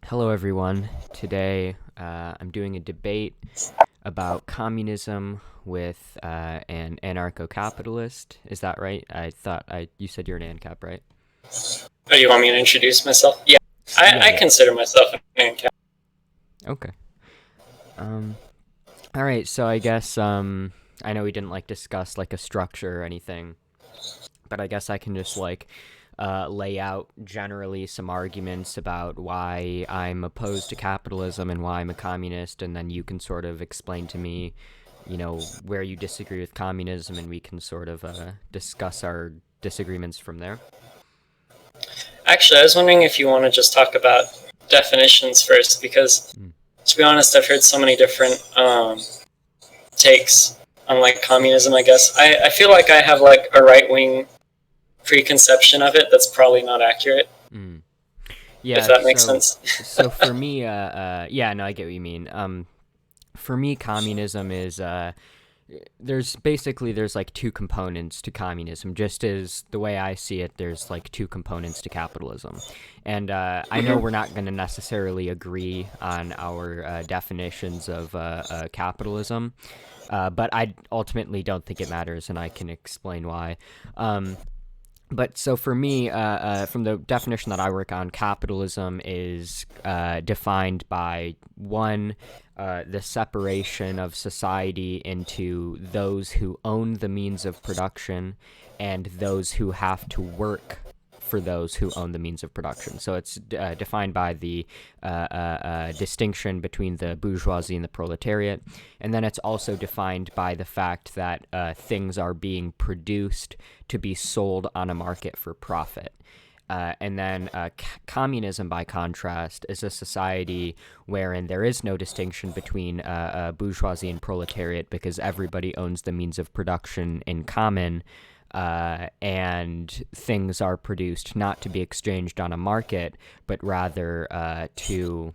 Hello, everyone. Today, I'm doing a debate about communism with an anarcho-capitalist. Is that right? You said you're an Ancap, right? Oh, you want me to introduce myself? Yeah, Yeah, I yeah. consider myself an Ancap. Okay. Um, all right. So I guess I know we didn't discuss a structure or anything, but I guess I can just lay out generally some arguments about why I'm opposed to capitalism and why I'm a communist, and then you can sort of explain to me, where you disagree with communism, and we can sort of discuss our disagreements from there. Actually, I was wondering if you want to just talk about definitions first, because Mm. to be honest, I've heard so many different takes on communism. I guess I feel like I have a right wing preconception of it that's probably not accurate, Mm. if Yeah. that makes So, sense. so for me, yeah, no, I get what you mean. For me, communism is there's two components to communism, just as the way I see it there's two components to capitalism. And I know Hmm. we're not going to necessarily agree on our definitions of capitalism, but I ultimately don't think it matters, and I can explain why. But so for me, from the definition that I work on, capitalism is defined by one, the separation of society into those who own the means of production and those who have to work for those who own the means of production. So it's defined by the distinction between the bourgeoisie and the proletariat. And then it's also defined by the fact that things are being produced to be sold on a market for profit. And then communism, by contrast, is a society wherein there is no distinction between bourgeoisie and proletariat because everybody owns the means of production in common, and things are produced not to be exchanged on a market, but rather to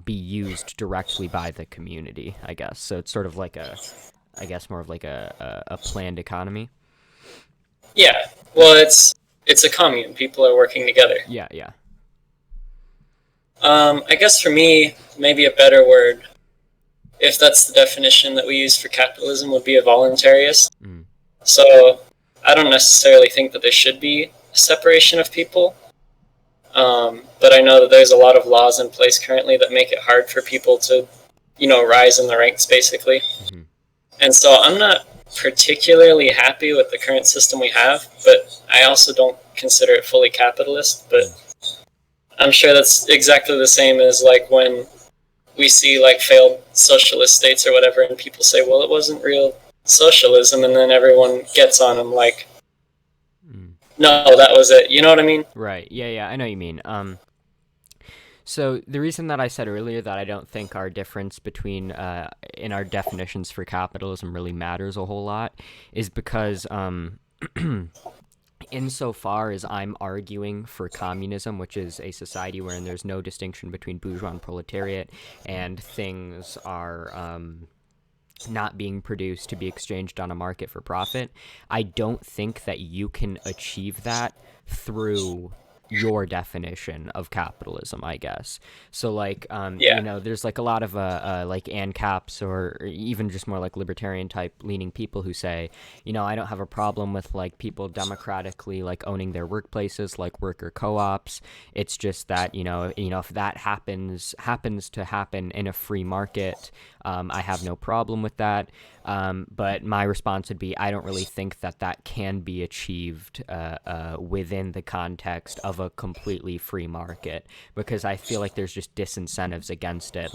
be used directly by the community, I guess. So it's sort of I guess, more of a planned economy. Yeah, well, it's a commune. People are working together. Yeah, yeah. I guess for me, maybe a better word, if that's the definition that we use for capitalism, would be a voluntarist. Mm. So I don't necessarily think that there should be a separation of people, but I know that there's a lot of laws in place currently that make it hard for people to, rise in the ranks basically. Mm-hmm. And so I'm not particularly happy with the current system we have, but I also don't consider it fully capitalist. But Mm. I'm sure that's exactly the same as when we see failed socialist states or whatever, and people say, well, it wasn't real socialism, and then everyone gets on them like, Mm. no, that was it. You know what I mean? Right. Yeah, yeah. I know what you mean. So the reason that I said earlier that I don't think our difference between in our definitions for capitalism really matters a whole lot is because insofar as I'm arguing for communism, which is a society wherein there's no distinction between bourgeois and proletariat, and things are not being produced to be exchanged on a market for profit, I don't think that you can achieve that through your definition of capitalism, I guess. So Yeah. there's a lot of ANCAPs or even just more libertarian type leaning people who say, I don't have a problem with people democratically owning their workplaces, like worker co-ops. It's just that, if that happens to happen in a free market, I have no problem with that. But my response would be, I don't really think that that can be achieved within the context of a completely free market, because I feel like there's just disincentives against it.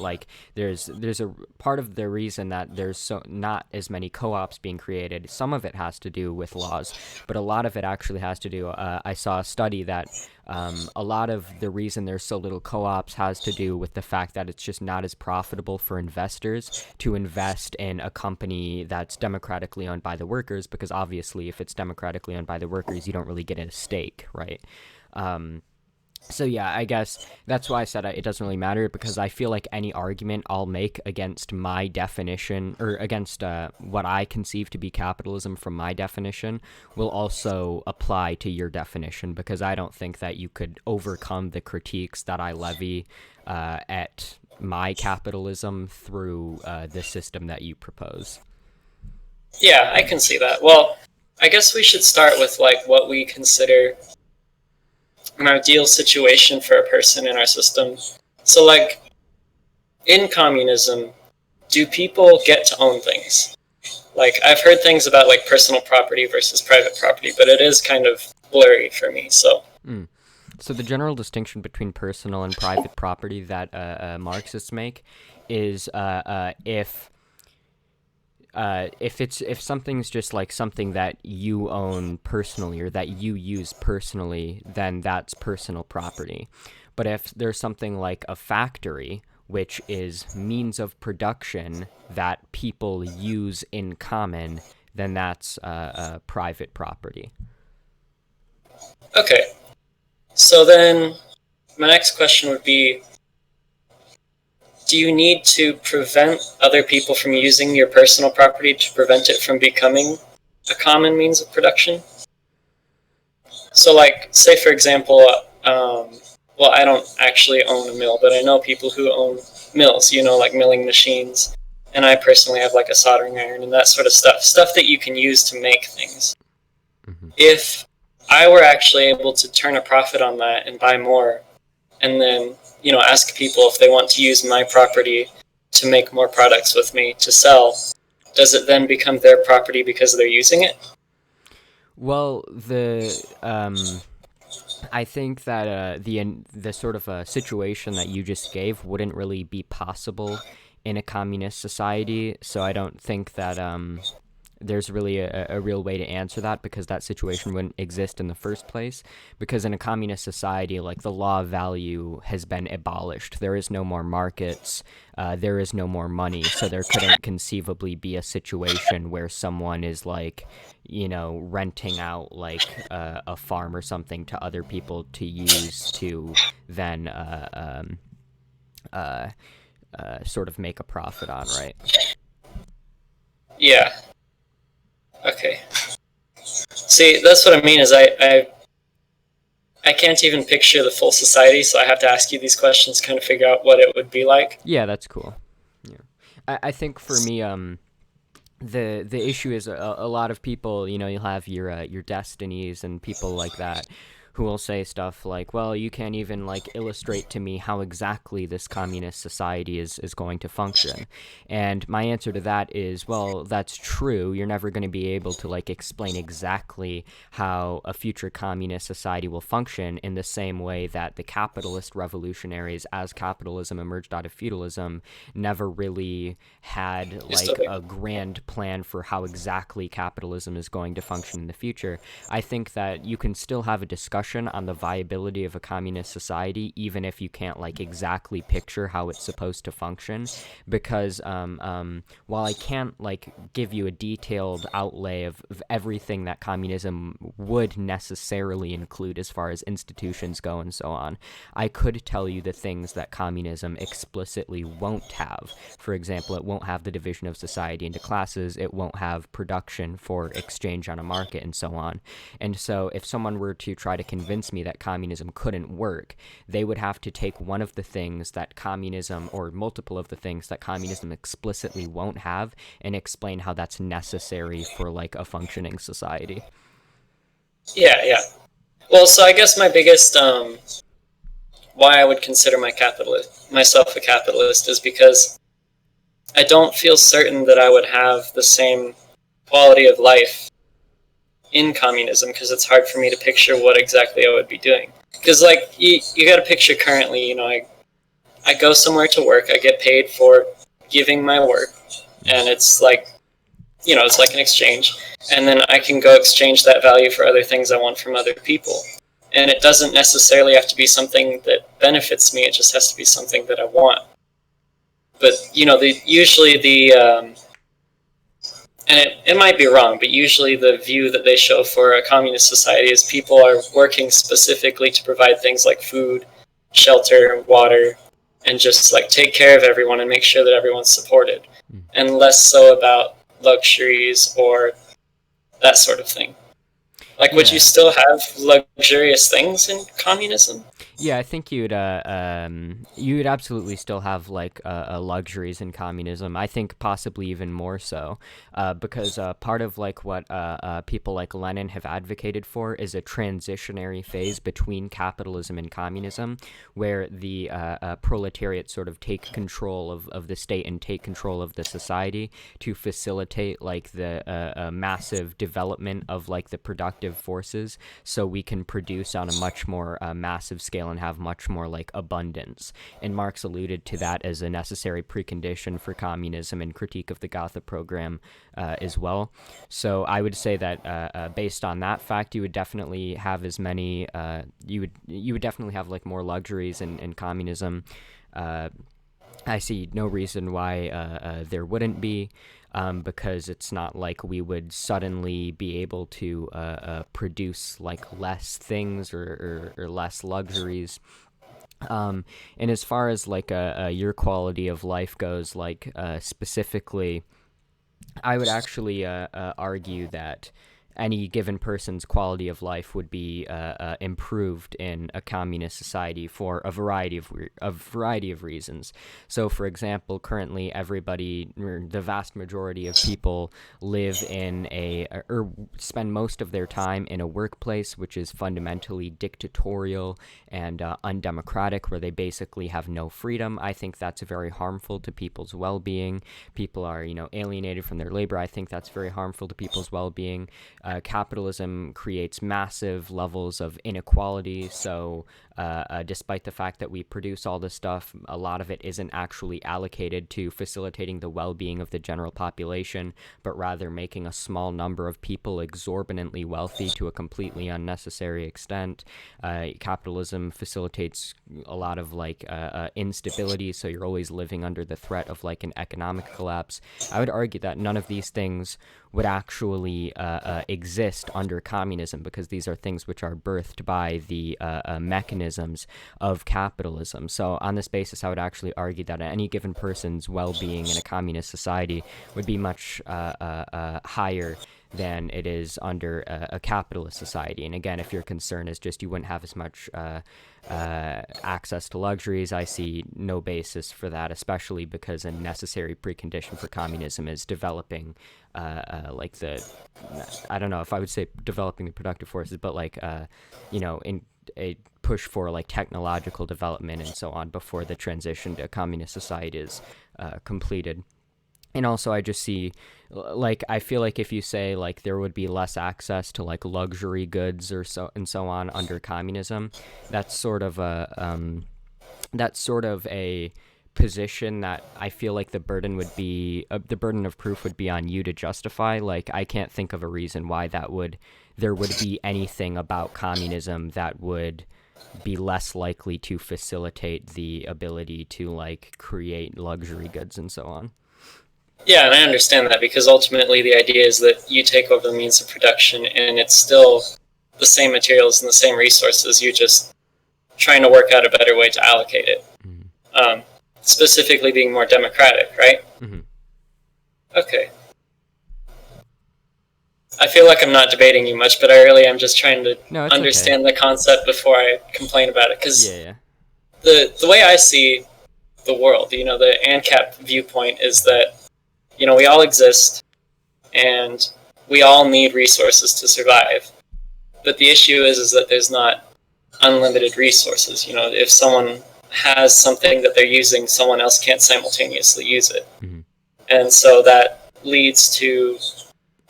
There's a part of the reason that there's not as many co-ops being created. Some of it has to do with laws, but a lot of it actually has to do. I saw a study that a lot of the reason there's so little co-ops has to do with the fact that it's just not as profitable for investors to invest in a company that's democratically owned by the workers, because obviously if it's democratically owned by the workers, you don't really get a stake, right? Um, So yeah, I guess that's why I said it doesn't really matter, because I feel like any argument I'll make against my definition, or against what I conceive to be capitalism from my definition, will also apply to your definition, because I don't think that you could overcome the critiques that I levy at my capitalism through the system that you propose. Yeah, I can see that. Well, I guess we should start with like what we consider an ideal situation for a person in our system. So, like, in communism, do people get to own things? Like, I've heard things about like personal property versus private property, but it is kind of blurry for me. So, Mm. So the general distinction between personal and private property that Marxists make is if something's just like something that you own personally or that you use personally, then that's personal property. But if there's something like a factory, which is means of production that people use in common, then that's private property. okay. So then my next question would be, do you need to prevent other people from using your personal property to prevent it from becoming a common means of production? So, like, say for example, well, I don't actually own a mill, but I know people who own mills, you know, like milling machines. And I personally have like a soldering iron and that sort of stuff that you can use to make things. Mm-hmm. If I were actually able to turn a profit on that and buy more, and then, you know, ask people if they want to use my property to make more products with me to sell, does it then become their property because they're using it? Well, I think that the sort of situation that you just gave wouldn't really be possible in a communist society. So I don't think that there's really a real way to answer that, because that situation wouldn't exist in the first place. Because in a communist society, like, the law of value has been abolished. There is no more markets. There is no more money. So there couldn't conceivably be a situation where someone is like, you know, renting out like a farm or something to other people to use to then sort of make a profit on, right? Yeah. Okay. See, that's what I mean. Is I can't even picture the full society, so I have to ask you these questions, kind of figure out what it would be like. Yeah, that's cool. Yeah, I think for me, the issue is a lot of people, you know, you'll have your destinies and people like that who will say stuff like, well, you can't even like illustrate to me how exactly this communist society is going to function. And my answer to that is, well, that's true. You're never going to be able to like explain exactly how a future communist society will function, in the same way that the capitalist revolutionaries, as capitalism emerged out of feudalism, never really had like a grand plan for how exactly capitalism is going to function in the future. I think that you can still have a discussion on the viability of a communist society, even if you can't like exactly picture how it's supposed to function, because while I can't like give you a detailed outlay of everything that communism would necessarily include as far as institutions go and so on, I could tell you the things that communism explicitly won't have. For example, it won't have the division of society into classes, it won't have production for exchange on a market, and so on. And so if someone were to try to convince me that communism couldn't work, they would have to take one of the things that communism, or multiple of the things that communism explicitly won't have, and explain how that's necessary for like a functioning society. Yeah, yeah. Well, so I guess my biggest why I would consider myself a capitalist is because I don't feel certain that I would have the same quality of life in communism, because it's hard for me to picture what exactly I would be doing. Because like you got to picture currently, you know, I go somewhere to work, I get paid for giving my work, and it's like, you know, it's like an exchange, and then I can go exchange that value for other things I want from other people. And it doesn't necessarily have to be something that benefits me, it just has to be something that I want. But, you know, usually and it might be wrong, but usually the view that they show for a communist society is people are working specifically to provide things like food, shelter, water, and just like take care of everyone and make sure that everyone's supported, and less so about luxuries or that sort of thing. Like, would you still have luxurious things in communism? Yeah, I think you'd absolutely still have like luxuries in communism. I think possibly even more so, because part of like what people like Lenin have advocated for is a transitionary phase between capitalism and communism, where the proletariat sort of take control of the state and take control of the society to facilitate like the massive development of like the productive forces, so we can produce on a much more massive scale and have much more like abundance. And Marx alluded to that as a necessary precondition for communism and critique of the Gotha program as well. So I would say that based on that fact, you would definitely have as many you would definitely have like more luxuries in communism. I see no reason why there wouldn't be. Because it's not like we would suddenly be able to produce like less things or less luxuries. And as far as like your quality of life goes, like specifically, I would actually argue that any given person's quality of life would be improved in a communist society for a variety of reasons. So, for example, currently everybody, the vast majority of people, live in or spend most of their time in a workplace which is fundamentally dictatorial and undemocratic, where they basically have no freedom. I think that's very harmful to people's well-being. People are, alienated from their labor. I think that's very harmful to people's well-being. Capitalism creates massive levels of inequality, so despite the fact that we produce all this stuff, a lot of it isn't actually allocated to facilitating the well-being of the general population, but rather making a small number of people exorbitantly wealthy to a completely unnecessary extent. Capitalism facilitates a lot of like instability, so you're always living under the threat of like an economic collapse. I would argue that none of these things would actually exist under communism, because these are things which are birthed by the mechanisms of capitalism. So on this basis, I would actually argue that any given person's well-being in a communist society would be much higher than it is under a capitalist society. And again, if your concern is just you wouldn't have as much access to luxuries, I see no basis for that, especially because a necessary precondition for communism is developing like I don't know if I would say developing the productive forces, but like, in a push for like technological development and so on before the transition to a communist society is completed. And also, I just see, like, I feel like if you say, like, there would be less access to, like, luxury goods or so and so on under communism, that's sort of a position that I feel like the burden of proof would be on you to justify. Like, I can't think of a reason why there would be anything about communism that would be less likely to facilitate the ability to, like, create luxury goods and so on. Yeah, and I understand that, because ultimately the idea is that you take over the means of production, and it's still the same materials and the same resources. You're just trying to work out a better way to allocate it. Mm-hmm. Specifically being more democratic, right? Mm-hmm. Okay. I feel like I'm not debating you much, but I really am just trying to understand the concept before I complain about it. Because the way I see the world, the Ancap viewpoint is that we all exist, and we all need resources to survive. But the issue is that there's not unlimited resources. If someone has something that they're using, someone else can't simultaneously use it. Mm-hmm. And so that leads to,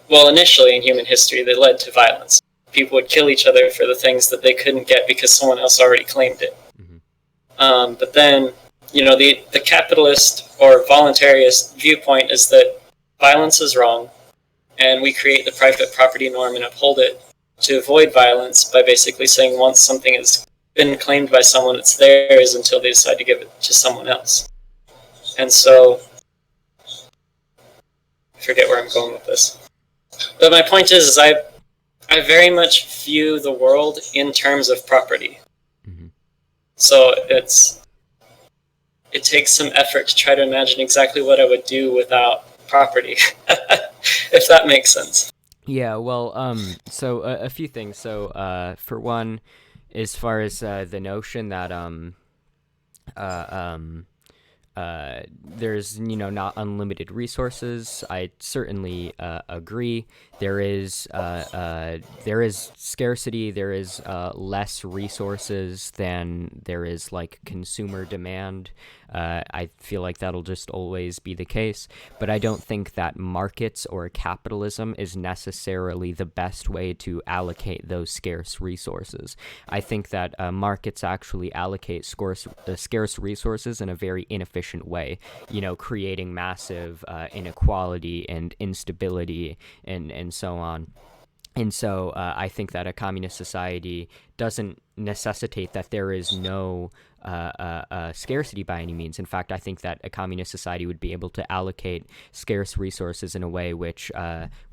well, initially in human history, that led to violence. People would kill each other for the things that they couldn't get because someone else already claimed it. Mm-hmm. But then the capitalist or voluntarist viewpoint is that violence is wrong, and we create the private property norm and uphold it to avoid violence by basically saying once something has been claimed by someone, it's theirs until they decide to give it to someone else. And so I forget where I'm going with this. But my point is I very much view the world in terms of property. Mm-hmm. So it takes some effort to try to imagine exactly what I would do without property, if that makes sense. Yeah, well, so a few things. So, for one, as far as the notion that uh, um, there's not unlimited resources. I certainly agree. There is scarcity. There is less resources than there is like consumer demand. I feel like that'll just always be the case, but I don't think that markets or capitalism is necessarily the best way to allocate those scarce resources. I think that markets actually allocate scarce resources in a very inefficient way, creating massive inequality and instability and so on. And so I think that a communist society doesn't necessitate that there is no scarcity by any means. In fact, I think that a communist society would be able to allocate scarce resources in a way which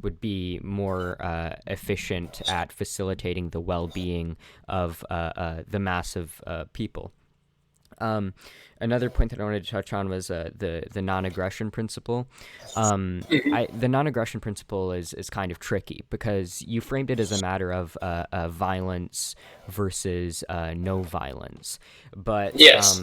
would be more efficient at facilitating the well-being of the mass of people. Um, Another point that I wanted to touch on was the non-aggression principle. The non-aggression principle is kind of tricky because you framed it as a matter of violence versus no violence, but Yes.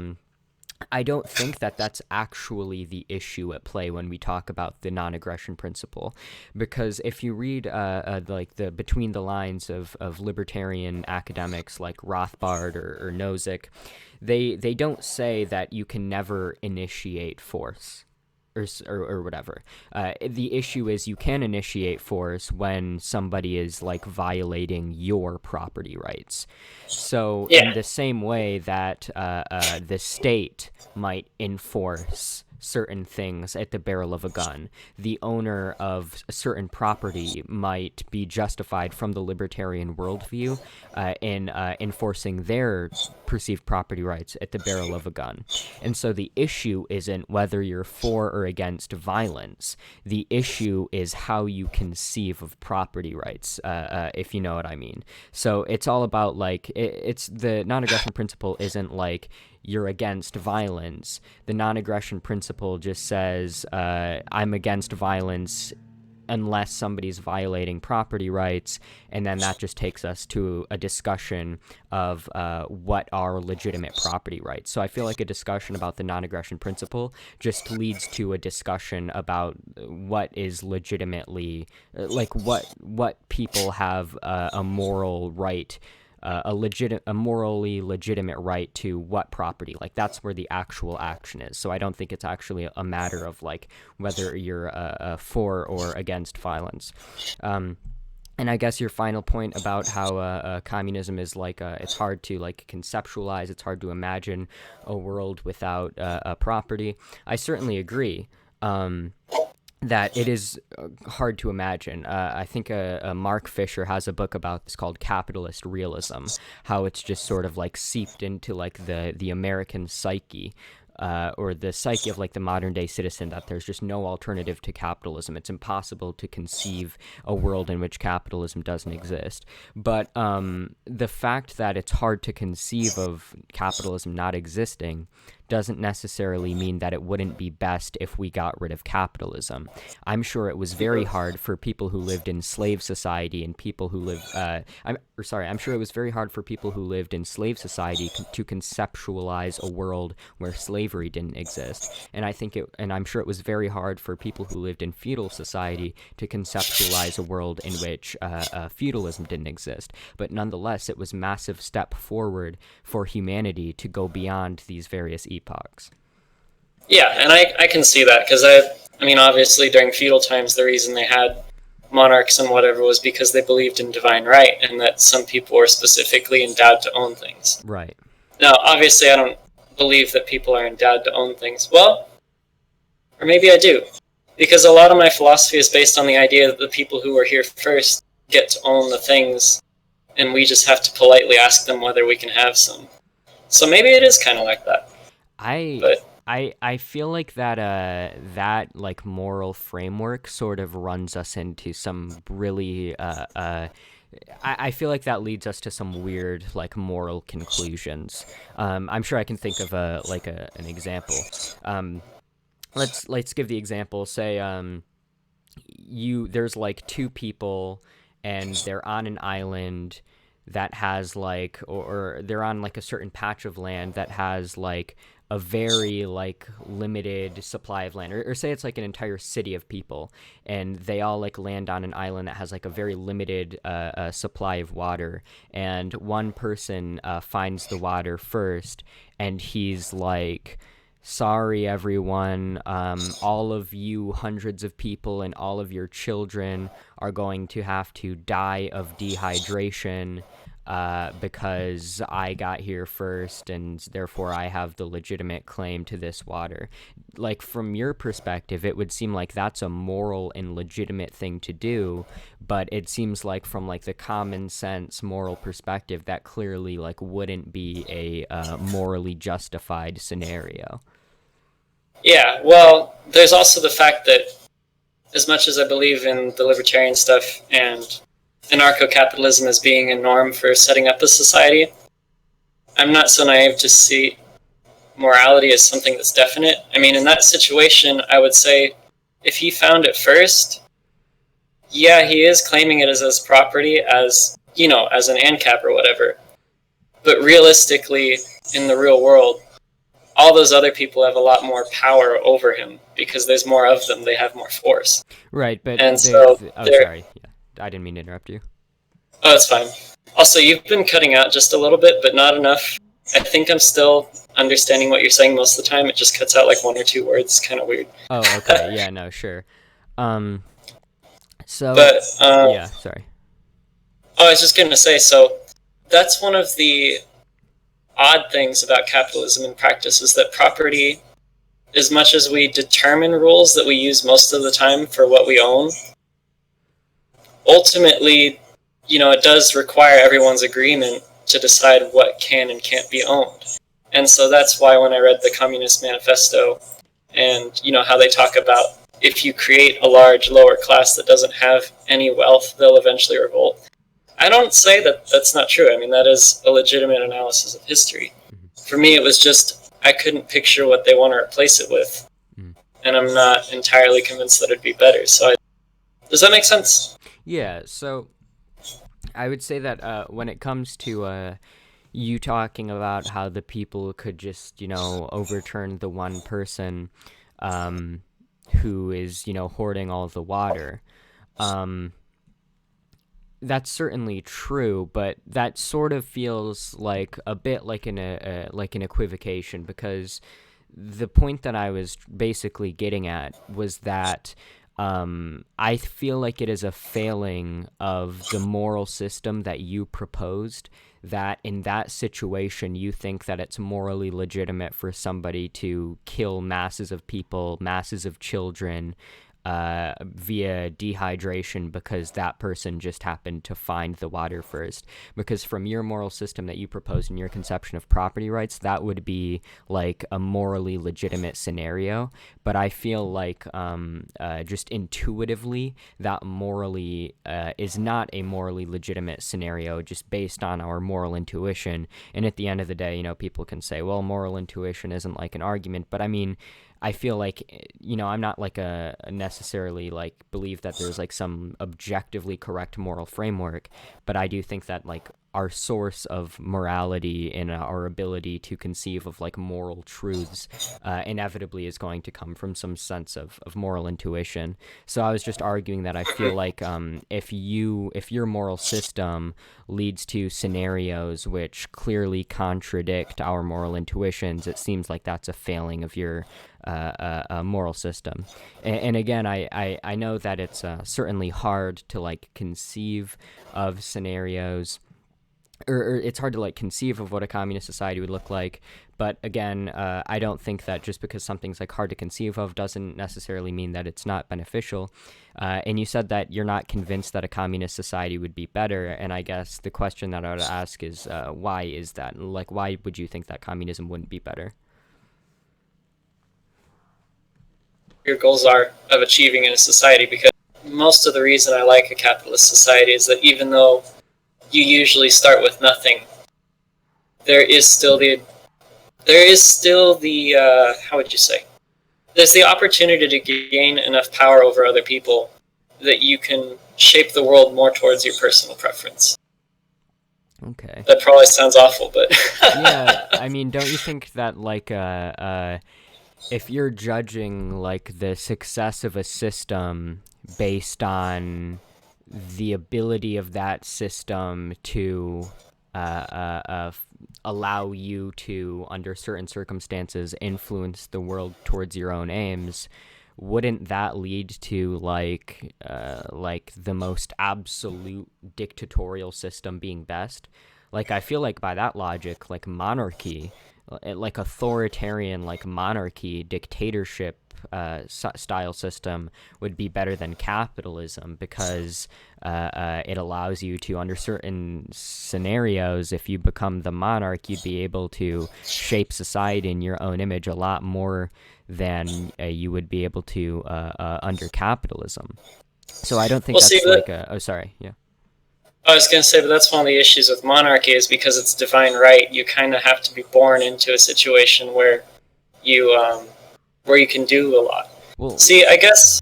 I don't think that that's actually the issue at play when we talk about the non-aggression principle, because if you read like the between the lines of libertarian academics like Rothbard or Nozick, they don't say that you can never initiate force. Or whatever. The issue is you can initiate force when somebody is like violating your property rights. So in Yeah. the same way that the state might enforce certain things at the barrel of a gun, the owner of a certain property might be justified from the libertarian worldview in enforcing their perceived property rights at the barrel of a gun. And so the issue isn't whether you're for or against violence. The issue is how you conceive of property rights, if you know what I mean. So it's all about like, it's the non-aggression principle isn't like you're against violence. The non-aggression principle just says, I'm against violence unless somebody's violating property rights, and then that just takes us to a discussion of what are legitimate property rights. So I feel like a discussion about the non-aggression principle just leads to a discussion about what is legitimately, like what people have a moral right, a morally legitimate right to what property. Like that's where the actual action is. So I don't think it's actually a matter of like whether you're for or against violence. And I guess your final point about how communism is like it's hard to like conceptualize, it's hard to imagine a world without a property. I certainly agree. That it is hard to imagine. I think Mark Fisher has a book about this called Capitalist Realism, how it's just sort of like seeped into like the American psyche, or the psyche of like the modern day citizen, that there's just no alternative to capitalism. It's impossible to conceive a world in which capitalism doesn't exist. But the fact that it's hard to conceive of capitalism not existing doesn't necessarily mean that it wouldn't be best if we got rid of capitalism. I'm sure it was very hard for people who lived in slave society and people who live. I'm sure it was very hard for people who lived in slave society to conceptualize a world where slavery didn't exist. And I'm sure it was very hard for people who lived in feudal society to conceptualize a world in which feudalism didn't exist. But nonetheless, it was a massive step forward for humanity to go beyond these various epochs. Yeah, and I can see that because I mean, obviously during feudal times, the reason they had monarchs and whatever was because they believed in divine right and that some people were specifically endowed to own things. Right. Now, obviously, I don't believe that people are endowed to own things. Well, or maybe I do, because a lot of my philosophy is based on the idea that the people who were here first get to own the things, and we just have to politely ask them whether we can have some. So maybe it is kind of like that. I But I feel like that like moral framework sort of runs us into some really I feel like that leads us to some weird like moral conclusions. I'm sure I can think of an example. Um, let's give the example. Say you there's like two people and they're on an island that has like or they're on like a certain patch of land that has like a very like limited supply of land, or say it's like an entire city of people and they all like land on an island that has like a very limited supply of water, and one person finds the water first and he's like, sorry everyone, all of you hundreds of people and all of your children are going to have to die of dehydration because I got here first and therefore I have the legitimate claim to this water. Like, from your perspective, it would seem like that's a moral and legitimate thing to do, but it seems like from like the common sense moral perspective that clearly like wouldn't be a morally justified scenario. Yeah, well, there's also the fact that as much as I believe in the libertarian stuff and anarcho-capitalism as being a norm for setting up a society, I'm not so naive to see morality as something that's definite. I mean, in that situation, I would say if he found it first, yeah, he is claiming it as his property, as, you know, as an Ancap or whatever. But realistically, in the real world, all those other people have a lot more power over him because there's more of them. They have more force. Right, but And so oh, they're... sorry. Yeah, I didn't mean to interrupt you. Oh, it's fine. Also, you've been cutting out just a little bit, but not enough. I think I'm still understanding what you're saying most of the time. It just cuts out like one or two words. It's kind of weird. Oh, okay. Yeah, no, sure. Um, so But, yeah, sorry. oh, I was just going to say, so that's one of the odd things about capitalism in practice is that property, as much as we determine rules that we use most of the time for what we own, ultimately, you know, it does require everyone's agreement to decide what can and can't be owned. And so that's why when I read the Communist Manifesto and, you know, how they talk about if you create a large lower class that doesn't have any wealth, they'll eventually revolt. I don't say that that's not true. I mean, that is a legitimate analysis of history. For me, it was just, I couldn't picture what they want to replace it with. And I'm not entirely convinced that it'd be better. So does that make sense? Yeah, so I would say that when it comes to you talking about how the people could just, you know, overturn the one person who is, you know, hoarding all of the water, that's certainly true, but that sort of feels like a bit like an equivocation, because the point that I was basically getting at was that I feel like it is a failing of the moral system that you proposed, that in that situation you think that it's morally legitimate for somebody to kill masses of people, masses of children, via dehydration because that person just happened to find the water first. Because from your moral system that you proposed in your conception of property rights, that would be like a morally legitimate scenario. But I feel like just intuitively that morally is not a morally legitimate scenario just based on our moral intuition. And at the end of the day, you know, people can say, well, moral intuition isn't like an argument. But I mean, I feel like, you know, I'm not like a necessarily like believe that there's like some objectively correct moral framework, but I do think that like our source of morality and our ability to conceive of like moral truths inevitably is going to come from some sense of moral intuition. So I was just arguing that I feel like if your moral system leads to scenarios which clearly contradict our moral intuitions, it seems like that's a failing of your moral system. And again, I know that it's certainly hard to like conceive of scenarios, or it's hard to like conceive of what a communist society would look like. But again, I don't think that just because something's like hard to conceive of doesn't necessarily mean that it's not beneficial. And you said that you're not convinced that a communist society would be better. And I guess the question that I would ask is, why is that? Like, why would you think that communism wouldn't be better? your goals are of achieving in a society, because most of the reason I like a capitalist society is that even though you usually start with nothing, there is still the how would you say, there's the opportunity to gain enough power over other people that you can shape the world more towards your personal preference. Okay. That probably sounds awful, but Yeah, I mean, don't you think that, like, if you're judging, like, the success of a system based on the ability of that system to allow you to, under certain circumstances, influence the world towards your own aims, wouldn't that lead to like the most absolute dictatorial system being best? Like, I feel like by that logic, like monarchy, like authoritarian, like monarchy, dictatorship style system would be better than capitalism, because it allows you to, under certain scenarios, if you become the monarch, you'd be able to shape society in your own image a lot more than you would be able to under capitalism. So I don't think well, see, that's like a. Oh, sorry. Yeah. I was going to say, but that's one of the issues with monarchy, is because it's divine right. You kind of have to be born into a situation where you can do a lot. Well, See, I guess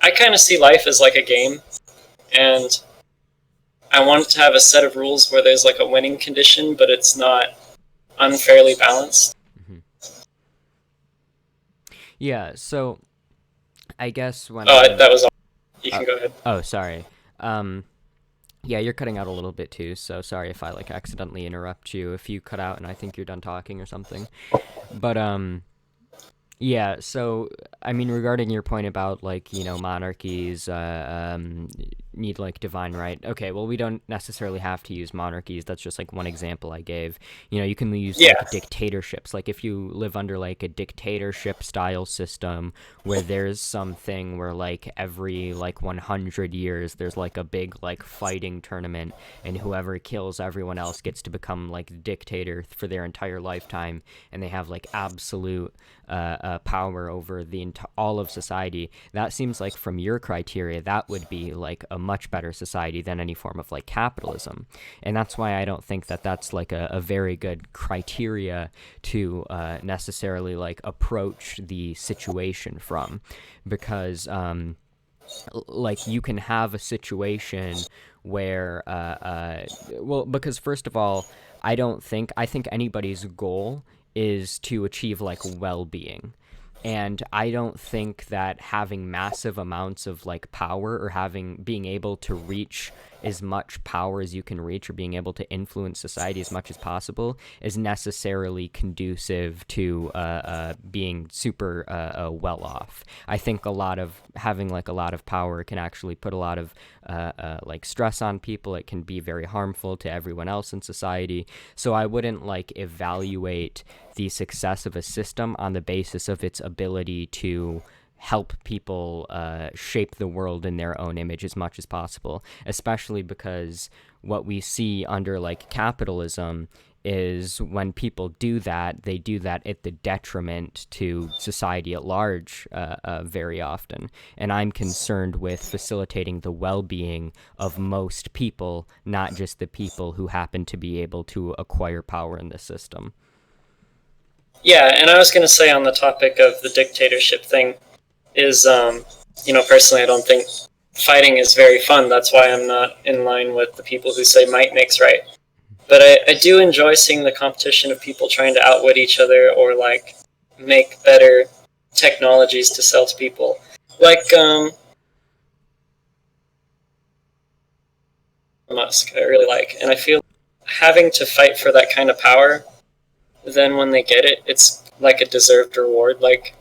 I kind of see life as like a game, and I want to have a set of rules where there's like a winning condition, but it's not unfairly balanced. mhm. Yeah. So I guess when That was all. You can go ahead. oh, sorry. Yeah, you're cutting out a little bit too, so sorry if I like accidentally interrupt you if you cut out and I think you're done talking or something. But yeah, so I mean, regarding your point about like, monarchies need like divine right. Okay, well, we don't necessarily have to use monarchies. That's just like one example I gave. You can use Yeah. like dictatorships. Like if you live under like a dictatorship style system where there's something where like every like 100 years there's like a big like fighting tournament, and whoever kills everyone else gets to become like dictator for their entire lifetime, and they have like absolute power over all of society. That seems like, from your criteria, that would be like a much better society than any form of like capitalism. And that's why I don't think that that's like a very good criteria to necessarily like approach the situation from, because like you can have a situation where well, because first of all, I think anybody's goal is to achieve like well-being. And I don't think that having massive amounts of like power, or being able to reach as much power as you can reach, or being able to influence society as much as possible, is necessarily conducive to being super well off. I think having like a lot of power can actually put a lot of like stress on people. It can be very harmful to everyone else in society. So I wouldn't like evaluate the success of a system on the basis of its ability to help people shape the world in their own image as much as possible, especially because what we see under like capitalism is when people do that, they do that at the detriment to society at large very often. And I'm concerned with facilitating the well-being of most people, not just the people who happen to be able to acquire power in the system. Yeah, and I was going to say, on the topic of the dictatorship thing, is, personally, I don't think fighting is very fun. That's why I'm not in line with the people who say might makes right. But I do enjoy seeing the competition of people trying to outwit each other, or like make better technologies to sell to people. Like Musk, I really like. And I feel having to fight for that kind of power, then when they get it, it's like a deserved reward. Like,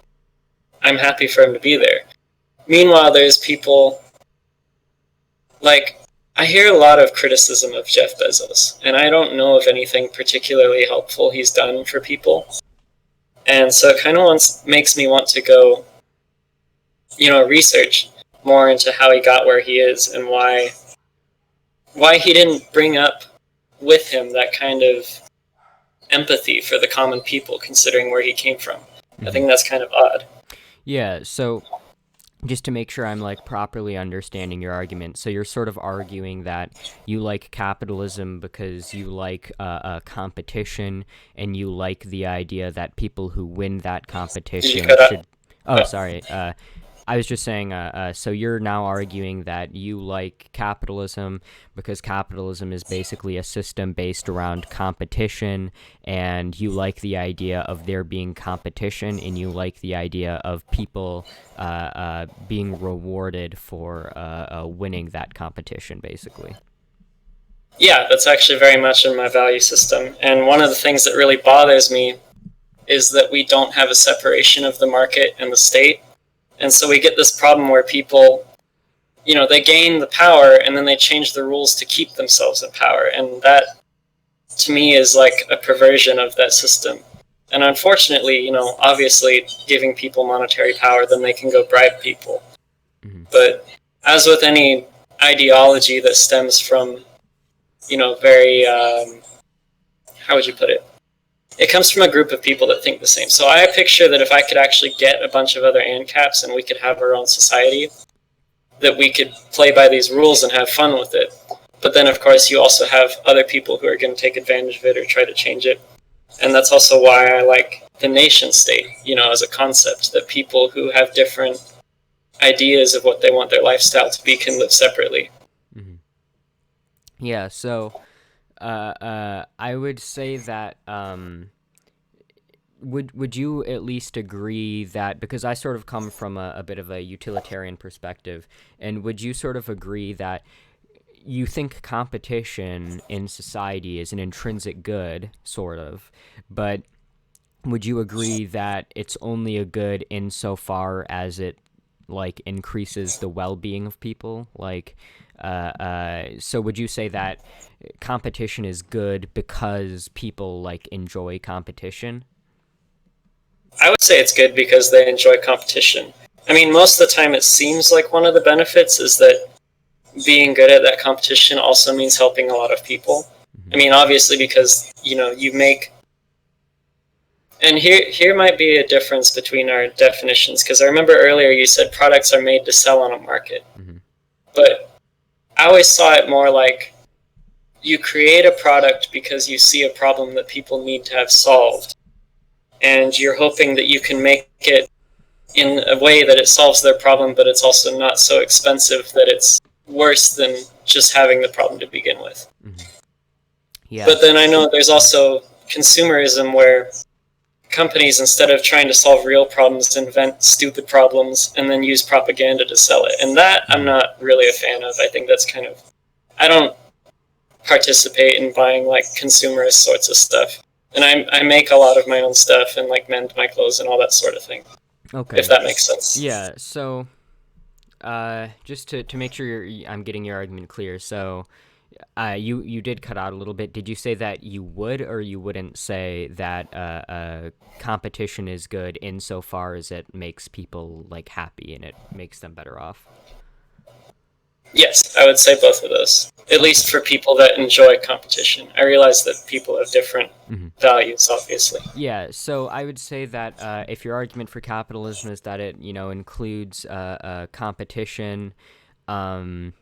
I'm happy for him to be there. Meanwhile, there's people, like, I hear a lot of criticism of Jeff Bezos, and I don't know of anything particularly helpful he's done for people. And so it kind of makes me want to go, research more into how he got where he is, and why he didn't bring up with him that kind of empathy for the common people, considering where he came from. I think that's kind of odd. Yeah, so just to make sure I'm like properly understanding your argument. So you're sort of arguing that you like capitalism because you like competition, and you like the idea that people who win that Did you competition cut out? should. Oh, Oh, sorry. I was just saying. So you're now arguing that you like capitalism because capitalism is basically a system based around competition, and you like the idea of there being competition, and you like the idea of people being rewarded for winning that competition, basically. yeah, that's actually very much in my value system. And one of the things that really bothers me is that we don't have a separation of the market and the state. And so we get this problem where people, they gain the power and then they change the rules to keep themselves in power. And that, to me, is like a perversion of that system. And unfortunately, obviously giving people monetary power, then they can go bribe people. Mm-hmm. But as with any ideology that stems from, very, how would you put it? It comes from a group of people that think the same. So I picture that if I could actually get a bunch of other Ancaps and we could have our own society, that we could play by these rules and have fun with it. But then, of course, you also have other people who are going to take advantage of it or try to change it. And that's also why I like the nation state, as a concept, that people who have different ideas of what they want their lifestyle to be can live separately. Mm-hmm. Yeah, so I would say that would you at least agree that, because I sort of come from a bit of a utilitarian perspective, and would you sort of agree that you think competition in society is an intrinsic good, sort of, but would you agree that it's only a good insofar as it like increases the well-being of people? Like, so would you say that competition is good because people like enjoy competition? I would say it's good because they enjoy competition. I mean, most of the time it seems like one of the benefits is that being good at that competition also means helping a lot of people. Mm-hmm. I mean, obviously, because, you make. And here might be a difference between our definitions, because I remember earlier you said products are made to sell on a market. Mm-hmm. But I always saw it more like you create a product because you see a problem that people need to have solved. And you're hoping that you can make it in a way that it solves their problem, but it's also not so expensive that it's worse than just having the problem to begin with. Mm-hmm. Yeah. But then I know there's also consumerism where companies, instead of trying to solve real problems, invent stupid problems and then use propaganda to sell it. And that I'm not really a fan of. I think that's I don't participate in buying like consumerist sorts of stuff. And I make a lot of my own stuff and like mend my clothes and all that sort of thing. Okay. If that makes sense. Yeah, so just to make sure I'm getting your argument clear, so you did cut out a little bit. Did you say that you would or you wouldn't say that competition is good insofar as it makes people like happy and it makes them better off? Yes, I would say both of those. At least for people that enjoy competition. I realize that people have different values, obviously. Yeah, so I would say that if your argument for capitalism is that it, includes competition, and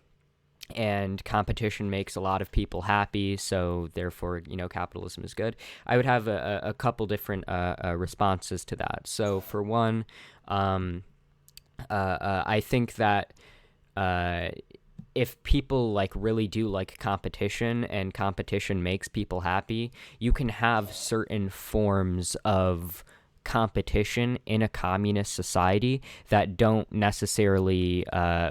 competition makes a lot of people happy, so therefore, capitalism is good, I would have a couple different responses to that. So for one, I think that if people like really do like competition and competition makes people happy, you can have certain forms of competition in a communist society that don't necessarily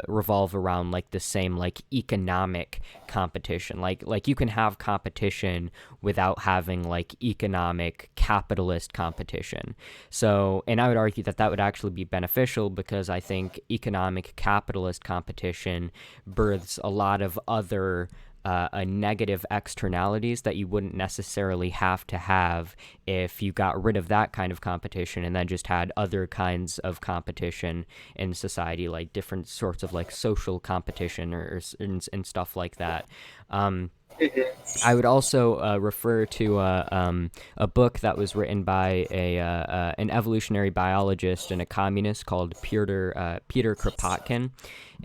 revolve around like the same like economic competition. Like you can have competition without having like economic capitalist competition. So, and I would argue that that would actually be beneficial because I think economic capitalist competition births a lot of other negative externalities that you wouldn't necessarily have to have if you got rid of that kind of competition and then just had other kinds of competition in society, like different sorts of like social competition and stuff like that. I would also refer to a book that was written by an evolutionary biologist and a communist called Peter Kropotkin.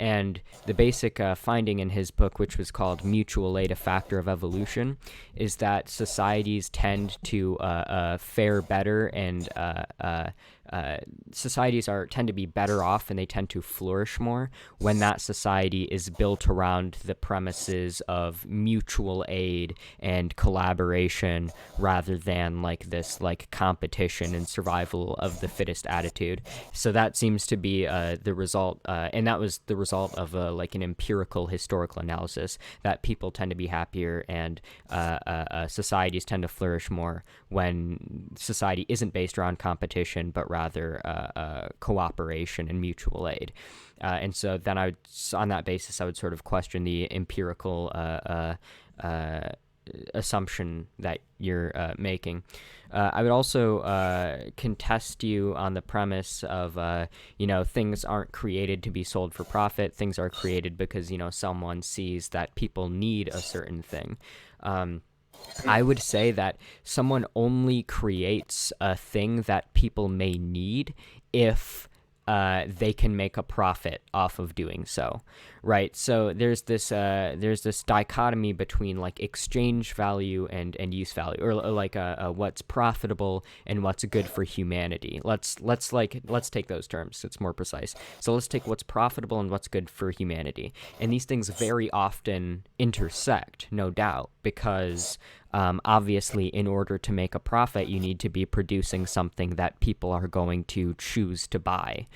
And the basic finding in his book, which was called Mutual Aid, a Factor of Evolution, is that societies tend to fare better and societies tend to be better off and they tend to flourish more when that society is built around the premises of mutual aid and collaboration rather than like this like competition and survival of the fittest attitude. So that seems to be the result, and that was the result of like an empirical historical analysis that people tend to be happier and societies tend to flourish more when society isn't based around competition but rather cooperation and mutual aid. And so then on that basis, I would sort of question the empirical assumption that you're making. I would also contest you on the premise of, things aren't created to be sold for profit. Things are created because, someone sees that people need a certain thing. I would say that someone only creates a thing that people may need if they can make a profit off of doing so, right? So there's this dichotomy between like exchange value and use value, or like what's profitable and what's good for humanity. Let's take those terms. It's more precise. So let's take what's profitable and what's good for humanity, and these things very often intersect, no doubt, because obviously, in order to make a profit, you need to be producing something that people are going to choose to buy.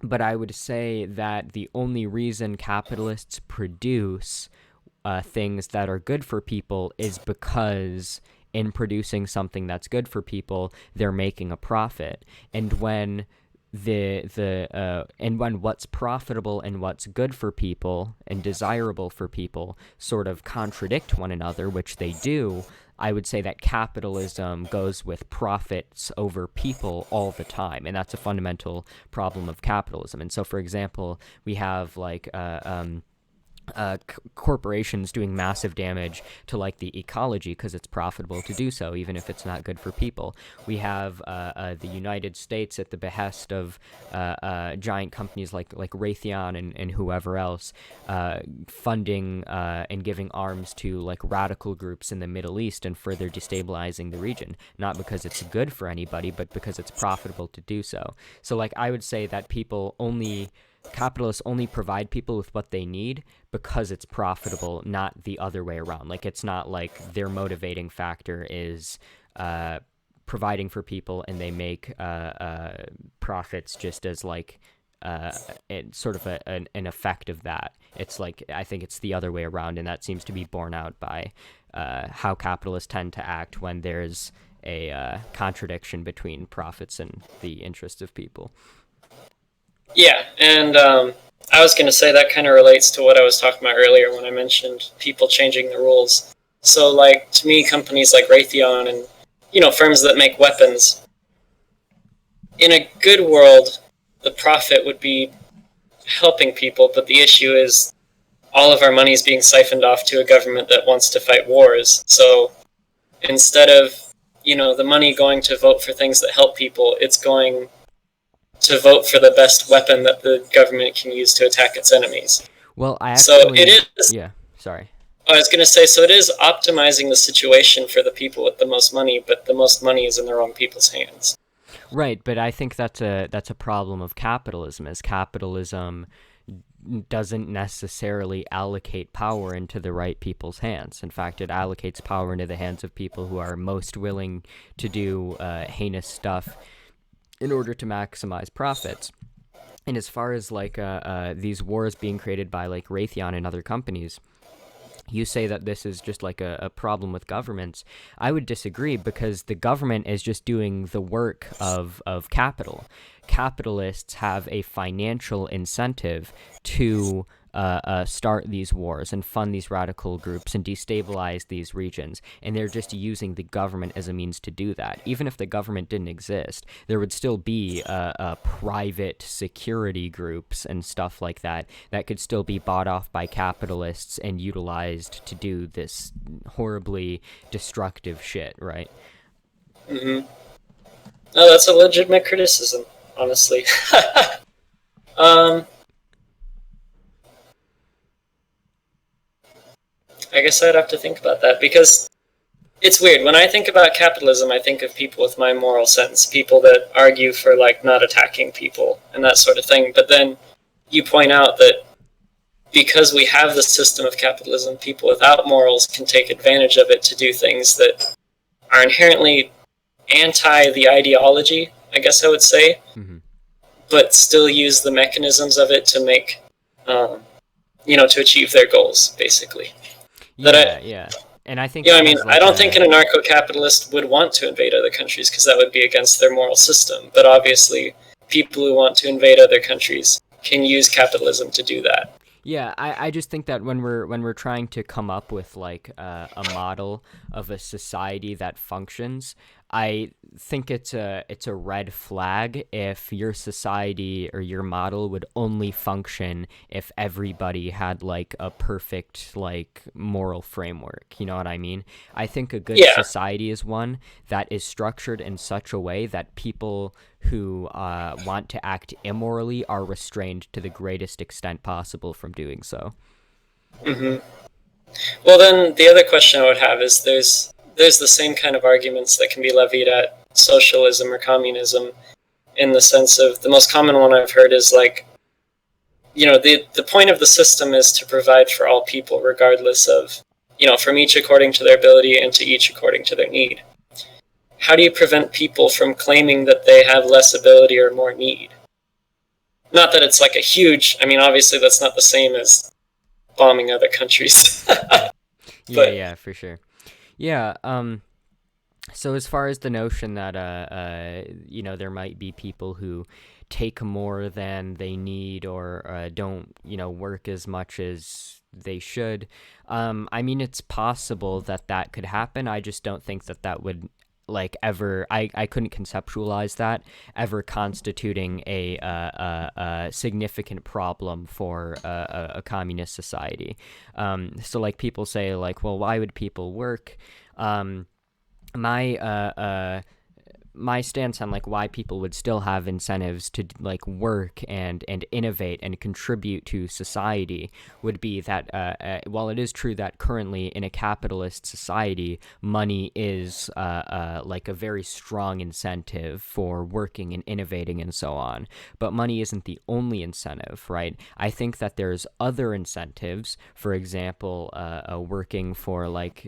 But I would say that the only reason capitalists produce things that are good for people is because in producing something that's good for people, they're making a profit. And when when what's profitable and what's good for people and desirable for people sort of contradict one another, which they do, I would say that capitalism goes with profits over people all the time, and that's a fundamental problem of capitalism. And so, for example, we have like corporations doing massive damage to like the ecology because it's profitable to do so, even if it's not good for people. We have the United States at the behest of giant companies like Raytheon and whoever else, funding and giving arms to like radical groups in the Middle East and further destabilizing the region, not because it's good for anybody, but because it's profitable to do so. So like I would say that capitalists only provide people with what they need because it's profitable, not the other way around. Like it's not like their motivating factor is providing for people and they make profits just as like sort of an effect of that. It's like I think it's the other way around, and that seems to be borne out by how capitalists tend to act when there's a contradiction between profits and the interests of people. Yeah, and I was going to say that kind of relates to what I was talking about earlier when I mentioned people changing the rules. So, like, to me, companies like Raytheon and, firms that make weapons, in a good world, the profit would be helping people, but the issue is all of our money is being siphoned off to a government that wants to fight wars. So, instead of, the money going to vote for things that help people, it's going to vote for the best weapon that the government can use to attack its enemies. Well, So it is. Yeah, sorry. I was going to say, so it is optimizing the situation for the people with the most money, but the most money is in the wrong people's hands. Right, but I think that's a problem of capitalism, as capitalism doesn't necessarily allocate power into the right people's hands. In fact, it allocates power into the hands of people who are most willing to do heinous stuff in order to maximize profits. And as far as like these wars being created by like Raytheon and other companies, you say that this is just like a problem with governments. I would disagree, because the government is just doing the work of capital. Capitalists have a financial incentive to start these wars and fund these radical groups and destabilize these regions. And they're just using the government as a means to do that. Even if the government didn't exist, there would still be private security groups and stuff like that that could still be bought off by capitalists and utilized to do this horribly destructive shit, right? Hmm. No, that's a legitimate criticism, honestly. um, I guess I'd have to think about that because it's weird. When I think about capitalism, I think of people with my moral sense, people that argue for like not attacking people and that sort of thing. But then you point out that because we have the system of capitalism, people without morals can take advantage of it to do things that are inherently anti the ideology, I guess I would say, Mm-hmm. but still use the mechanisms of it to make, um, to achieve their goals, basically. That Yeah, yeah. And I think I that mean, has I like don't think a an anarcho-capitalist would want to invade other countries because that would be against their moral system. But obviously, people who want to invade other countries can use capitalism to do that. Yeah, I just think that when we're trying to come up with like a model of a society that functions, I think it's a red flag if your society or your model would only function if everybody had like a perfect like moral framework. You know what I mean? I think a good Yeah. society is one that is structured in such a way that people who want to act immorally are restrained to the greatest extent possible from doing so. Hmm. Well, then the other question I would have is there's the same kind of arguments that can be levied at socialism or communism in the sense of the most common one I've heard is like, the point of the system is to provide for all people regardless of, from each according to their ability and to each according to their need. How do you prevent people from claiming that they have less ability or more need? Not that it's like a huge, I mean, obviously that's not the same as bombing other countries. Yeah, But yeah, for sure. Yeah, so as far as the notion that there might be people who take more than they need or don't work as much as they should, I mean it's possible that that could happen. I just don't think that that would like ever I couldn't conceptualize that ever constituting a significant problem for a communist society. So like people say like, well, why would people work? um, my my stance on like why people would still have incentives to like work and innovate and contribute to society would be that while it is true that currently in a capitalist society money is like a very strong incentive for working and innovating and so on, but money isn't the only incentive, right? I think that there's other incentives, for example working for like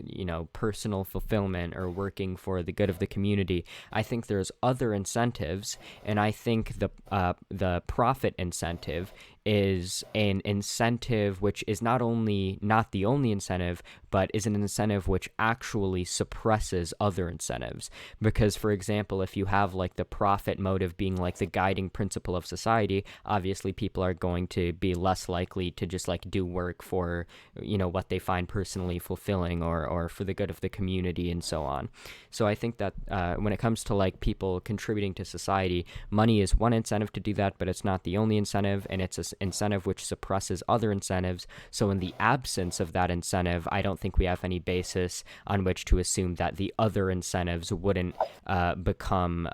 personal fulfillment or working for the good of the community. I think there's other incentives, and I think the profit incentive is an incentive which is not the only incentive, but is an incentive which actually suppresses other incentives. Because, for example, if you have like the profit motive being like the guiding principle of society, obviously people are going to be less likely to just like do work for what they find personally fulfilling or for the good of the community and so on. So I think that when it comes to like people contributing to society, money is one incentive to do that, but it's not the only incentive, and it's an incentive which suppresses other incentives. So in the absence of that incentive, I don't think we have any basis on which to assume that the other incentives wouldn't become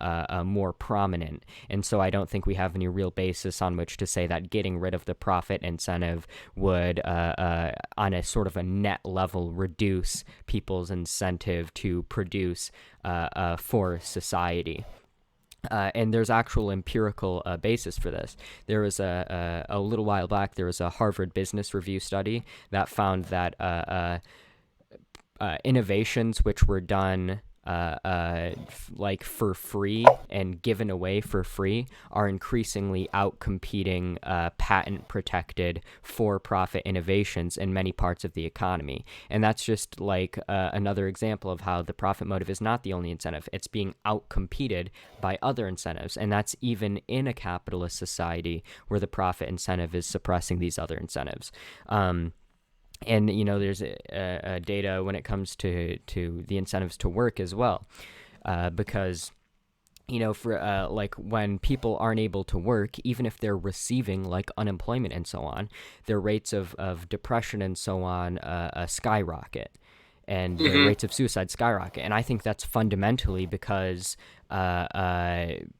more prominent. And so I don't think we have any real basis on which to say that getting rid of the profit incentive would, on a sort of a net level, reduce people's incentive to produce for society. And there's actual empirical basis for this. There was a little while back, there was a Harvard Business Review study that found that innovations which were done like for free and given away for free are increasingly outcompeting patent protected for profit innovations in many parts of the economy. And that's just like another example of how the profit motive is not the only incentive. It's being outcompeted by other incentives. And that's even in a capitalist society where the profit incentive is suppressing these other incentives. And there's a data when it comes to the incentives to work as well, because for like when people aren't able to work, even if they're receiving like unemployment and so on, their rates of depression and so on skyrocket, and their Mm-hmm. rates of suicide skyrocket. And I think that's fundamentally because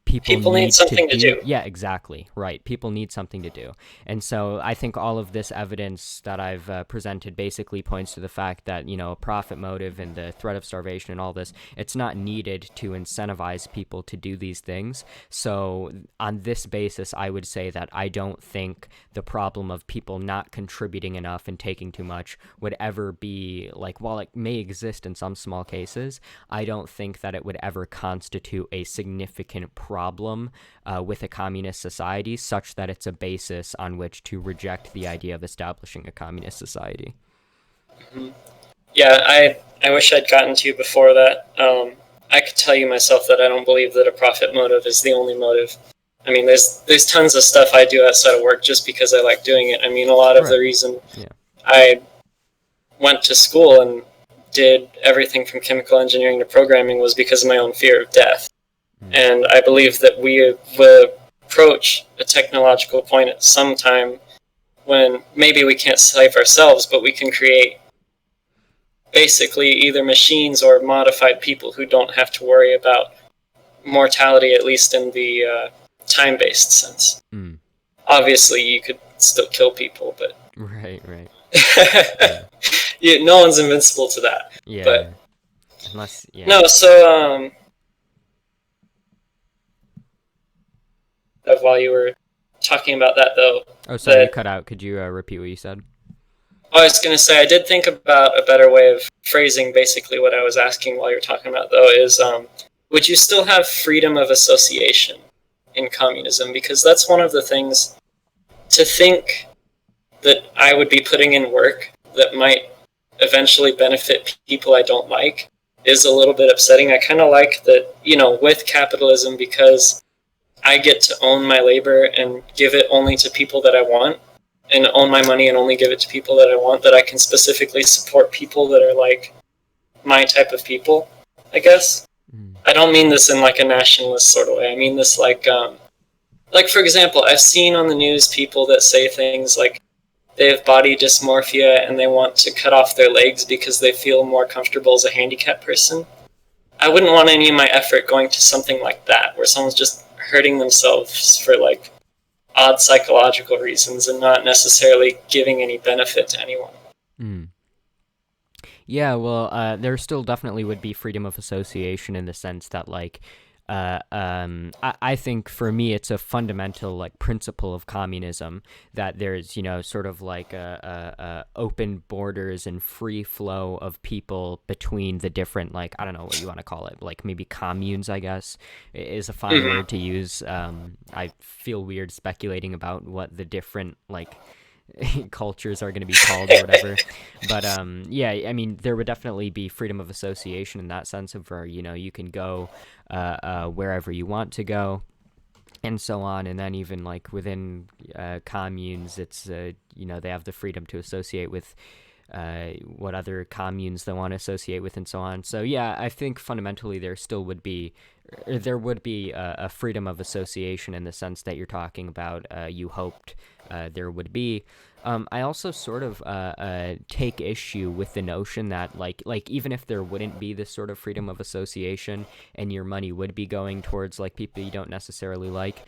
people People need need to something to be, do. yeah, exactly, right. People need something to do. And so I think all of this evidence that I've presented basically points to the fact that, a profit motive and the threat of starvation and all this, it's not needed to incentivize people to do these things. So on this basis, I would say that I don't think the problem of people not contributing enough and taking too much would ever be like, while it may exist in some small cases, I don't think that it would ever constitute a significant problem with a communist society such that it's a basis on which to reject the idea of establishing a communist society. Mm-hmm. Yeah, I wish I'd gotten to you before that. I could tell you myself that I don't believe that a profit motive is the only motive. I mean, there's tons of stuff I do outside of work just because I like doing it. I mean, a lot of the Right. reason Yeah. I went to school and did everything from chemical engineering to programming was because of my own fear of death. Mm. And I believe that we will approach a technological point at some time when maybe we can't save ourselves, but we can create basically either machines or modified people who don't have to worry about mortality, at least in the time-based sense. Mm. Obviously, you could still kill people, but Right. Right. Yeah. no one's invincible to that. Yeah. But Yeah. Unless, yeah. no, so while you were talking about that, though, Oh, sorry, you that cut out. Could you repeat what you said? I was going to say I did think about a better way of phrasing basically what I was asking while you were talking about, though, is would you still have freedom of association in communism? Because that's one of the things to think that I would be putting in work that might eventually benefit people I don't like is a little bit upsetting. I kind of like that, with capitalism, because I get to own my labor and give it only to people that I want, and own my money and only give it to people that I want, that I can specifically support people that are like my type of people, I guess. Mm. I don't mean this in like a nationalist sort of way. I mean this like for example, I've seen on the news people that say things like they have body dysmorphia and they want to cut off their legs because they feel more comfortable as a handicapped person. I wouldn't want any of my effort going to something like that, where someone's just hurting themselves for like odd psychological reasons and not necessarily giving any benefit to anyone. Mm. Yeah, well, there still definitely would be freedom of association in the sense that, like, I think for me it's a fundamental like principle of communism that there's sort of like a open borders and free flow of people between the different, like, I don't know what you want to call it, like maybe communes, I guess is a fine Mm-hmm. word to use. I feel weird speculating about what the different like cultures are going to be called or whatever, but yeah, I mean there would definitely be freedom of association in that sense of where you can go wherever you want to go and so on. And then even like within communes, it's they have the freedom to associate with what other communes they want to associate with and so on. So yeah, I think fundamentally there would be a freedom of association in the sense that you're talking about. You hoped there would be. I also sort of take issue with the notion that like even if there wouldn't be this sort of freedom of association and your money would be going towards like people you don't necessarily like,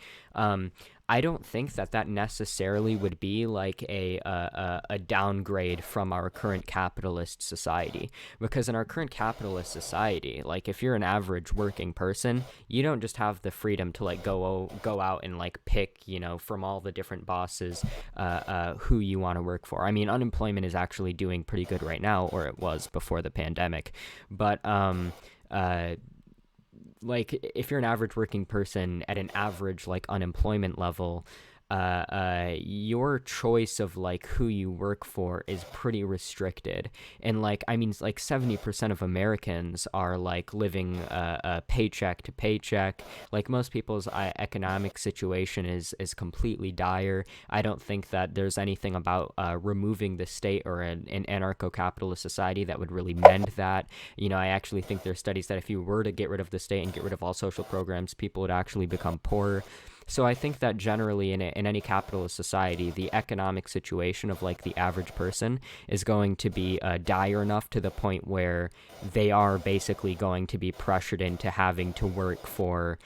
I don't think that necessarily would be like a downgrade from our current capitalist society, because in our current capitalist society, like if you're an average working person, you don't just have the freedom to like go out and like pick from all the different bosses who you want to work for. I mean, unemployment is actually doing pretty good right now, or it was before the pandemic, but uh, like if you're an average working person at an average like unemployment level, your choice of like who you work for is pretty restricted. And like, I mean, like 70% of Americans are like living paycheck to paycheck. Like most people's economic situation is completely dire. I don't think that there's anything about removing the state or an anarcho-capitalist society that would really mend that. You know, I actually think there's studies that if you were to get rid of the state and get rid of all social programs, people would actually become poorer. So I think that generally in any capitalist society, the economic situation of like the average person is going to be dire enough to the point where they are basically going to be pressured into having to work for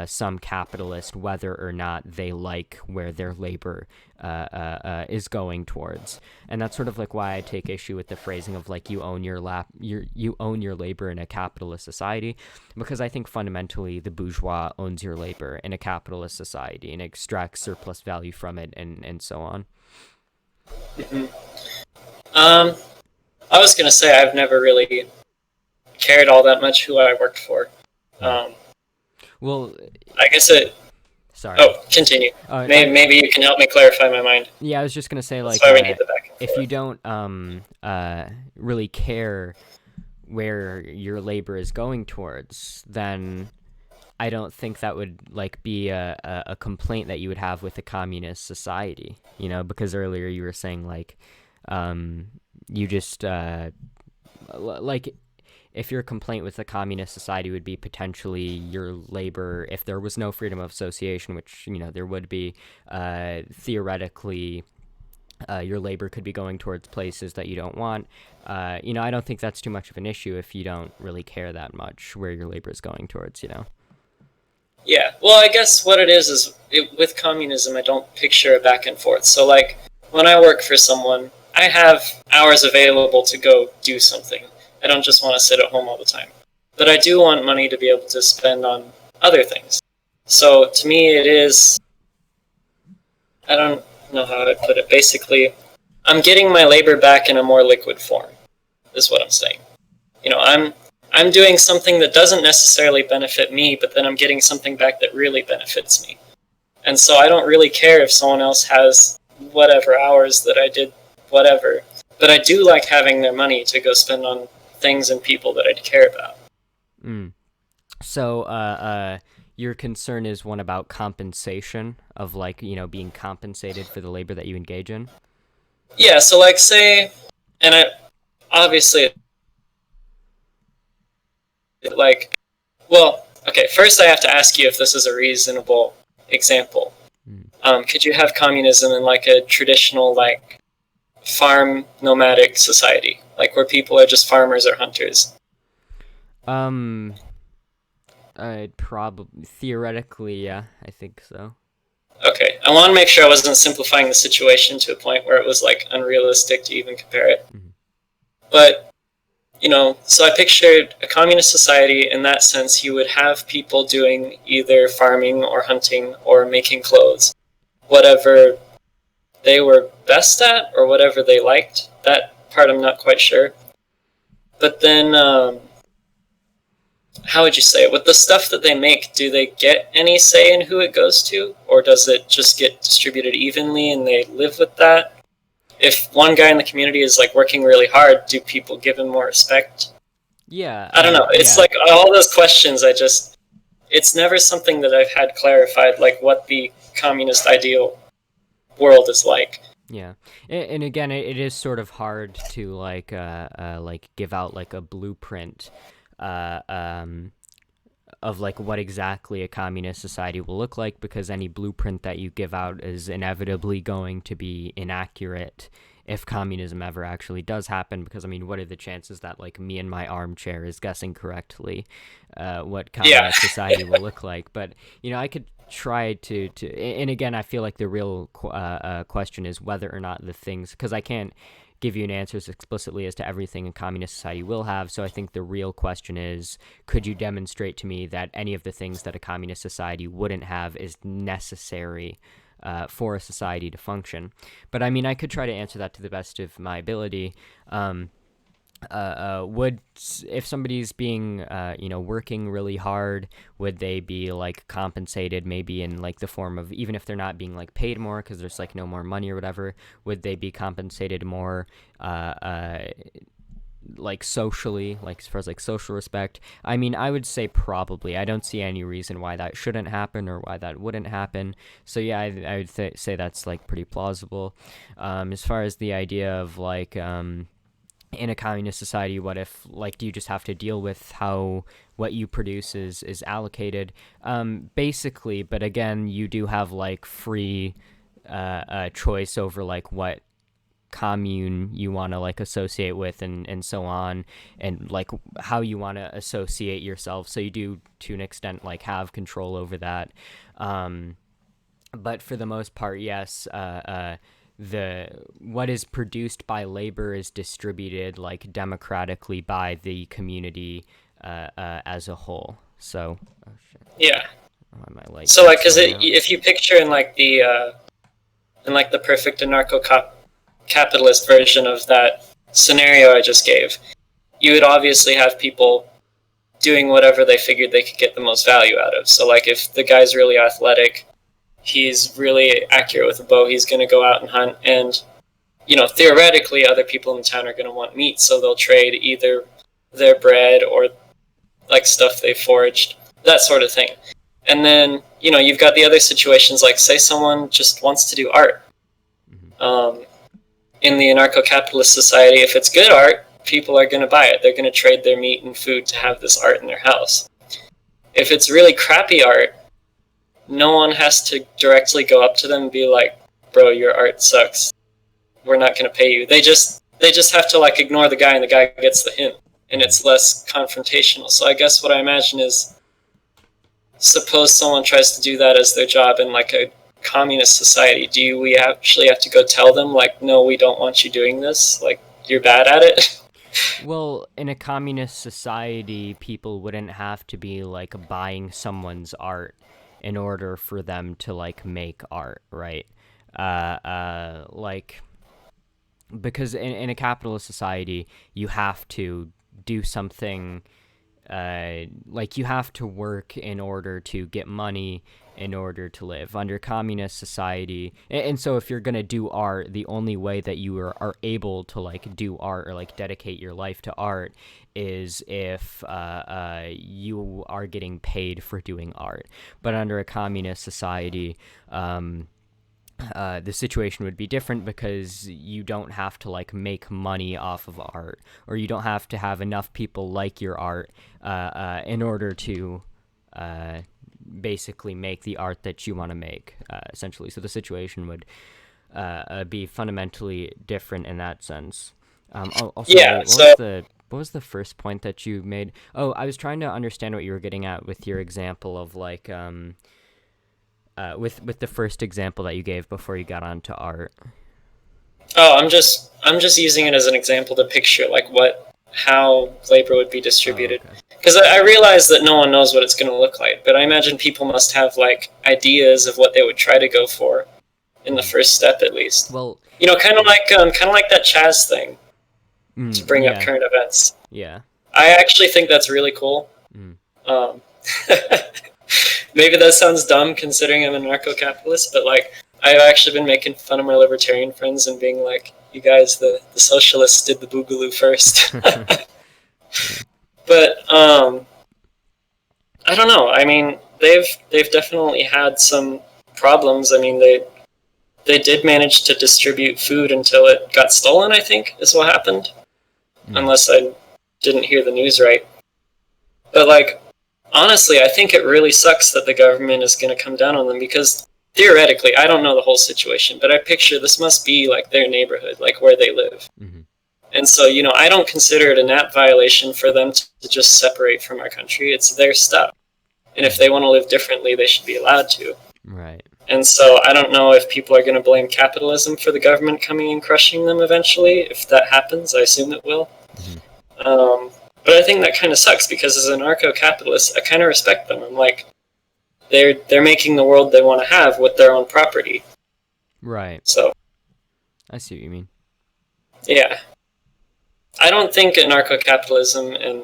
some capitalist, whether or not they like where their labor is going towards. And that's sort of like why I take issue with the phrasing of like you own you own your labor in a capitalist society, because I think fundamentally the bourgeois owns your labor in a capitalist society and extracts surplus value from it, and so on. Mm-hmm. I was gonna say I've never really cared all that much who I worked for. Well, I guess it. Sorry. Oh, continue. Maybe you can help me clarify my mind. Yeah, I was just gonna say, like, that's why we need the back and if forth. you don't really care where your labor is going towards, then I don't think that would like be a complaint that you would have with a communist society. You know, because earlier you were saying like you just like if your complaint with the communist society would be potentially your labor, if there was no freedom of association, which, you know, there would be, theoretically, your labor could be going towards places that you don't want. You know, I don't think that's too much of an issue if you don't really care that much where your labor is going towards, you know? Yeah, well, I guess what it is with communism, I don't picture a back and forth. So, like, when I work for someone, I have hours available to go do something. I don't just want to sit at home all the time. But I do want money to be able to spend on other things. So to me it is, I don't know how to put it. Basically, I'm getting my labor back in a more liquid form, is what I'm saying. You know, I'm doing something that doesn't necessarily benefit me, but then I'm getting something back that really benefits me. And so I don't really care if someone else has whatever hours that I did whatever. But I do like having their money to go spend on things and people that I care about. So, your concern is one about compensation of, like, you know, being compensated for the labor that you engage in? Yeah, so, like, say, and I, obviously, like, well, okay, first I have to ask you if this is a reasonable example. Could you have communism in, like, a traditional, like, farm nomadic society, like where people are just farmers or hunters? I'd probably theoretically, yeah, I think so. Okay, I want to make sure I wasn't simplifying the situation to a point where it was like unrealistic to even compare it. But you know, so I pictured a communist society in that sense. You would have people doing either farming or hunting or making clothes, whatever they were best at or whatever they liked. That part I'm not quite sure. But then, how would you say it? With the stuff that they make, do they get any say in who it goes to? Or does it just get distributed evenly and they live with that? If one guy in the community is like working really hard, do people give him more respect? Yeah. I don't know. It's like all those questions, it's never something that I've had clarified, like what the communist ideal world is like. Yeah, and again, it is sort of hard to like give out like a blueprint of like what exactly a communist society will look like, because any blueprint that you give out is inevitably going to be inaccurate if communism ever actually does happen. Because I mean, what are the chances that like me in my armchair is guessing correctly what communist society will look like? But you know, I could try to and again, I feel like the real question is whether or not the things, because I can't give you an answer as explicitly as to everything a communist society will have. So I think the real question is, could you demonstrate to me that any of the things that a communist society wouldn't have is necessary for a society to function? But I mean, I could try to answer that to the best of my ability. would, if somebody's being working really hard, would they be like compensated maybe in like the form of, even if they're not being like paid more because there's like no more money or whatever, would they be compensated more like socially, like as far as like social respect? I mean, I would say probably. I don't see any reason why that shouldn't happen or why that wouldn't happen. So yeah, I would say that's like pretty plausible. As far as the idea of like in a communist society, what if, like, do you just have to deal with how what you produce is allocated? Basically, but again, you do have like free choice over like what commune you want to like associate with, and so on, and like how you want to associate yourself, so you do to an extent like have control over that. But for the most part, yes, the what is produced by labor is distributed like democratically by the community as a whole. So oh shit, Yeah. my light So like, keeps cause going out. if you picture in like the perfect anarcho-capitalist version of that scenario I just gave, you would obviously have people doing whatever they figured they could get the most value out of. So like, if the guy's really athletic, he's really accurate with a bow, he's going to go out and hunt, and theoretically other people in town are going to want meat, so they'll trade either their bread or like stuff they foraged, that sort of thing. And then you've got the other situations, like say someone just wants to do art. um, in the anarcho-capitalist society, if it's good art, people are going to buy it. They're going to trade their meat and food to have this art in their house. If it's really crappy art, no one has to directly go up to them and be like, bro, your art sucks, we're not going to pay you. They just have to like ignore the guy, and the guy gets the hint, and it's less confrontational. So I guess what I imagine is, suppose someone tries to do that as their job in like a communist society, do we actually have to go tell them like, no, we don't want you doing this, like, you're bad at it? Well, in a communist society, people wouldn't have to be like buying someone's art in order for them to like make art, right? Like, because in a capitalist society, you have to do something, like you have to work in order to get money in order to live. Under communist society, and so if you're gonna do art, the only way that you are able to like do art or like dedicate your life to art is if you are getting paid for doing art. But under a communist society, the situation would be different, because you don't have to like make money off of art, or you don't have to have enough people like your art in order to basically make the art that you want to make, essentially. So the situation would be fundamentally different in that sense. Also, Yeah, wait, so what was the first point that you made? Oh, I was trying to understand what you were getting at with your example of like with the first example that you gave before you got onto art. I'm just using it as an example to picture like how labor would be Oh, distributed, okay. because I realize that no one knows what it's going to look like, but I imagine people must have like ideas of what they would try to go for in the Mm-hmm. first step, at least. Well, yeah. Kind of like that Chaz thing, to bring up Yeah. current events. Yeah. I actually think that's really cool. Mm. Um, maybe that sounds dumb considering I'm an anarcho-capitalist, but like, I've actually been making fun of my libertarian friends and being like, you guys, the socialists did the boogaloo first. But I don't know. I mean, they've definitely had some problems. I mean, they did manage to distribute food until it got stolen, I think, is what happened. Mm. Unless I didn't hear the news right. But like, honestly, I think it really sucks that the government is going to come down on them, because theoretically, I don't know the whole situation, but I picture this must be like their neighborhood, like where they live. Mm-hmm. And so, I don't consider it a NAP violation for them to just separate from our country. It's their stuff. And if Mm-hmm. they want to live differently, they should be allowed to. Right. And so I don't know if people are going to blame capitalism for the government coming and crushing them eventually. If that happens, I assume it will. Mm-hmm. But I think that kind of sucks, because as an anarcho-capitalist, I kind of respect them. I'm like, they're making the world they want to have with their own property. Right. So I see what you mean. yeah. I don't think anarcho-capitalism and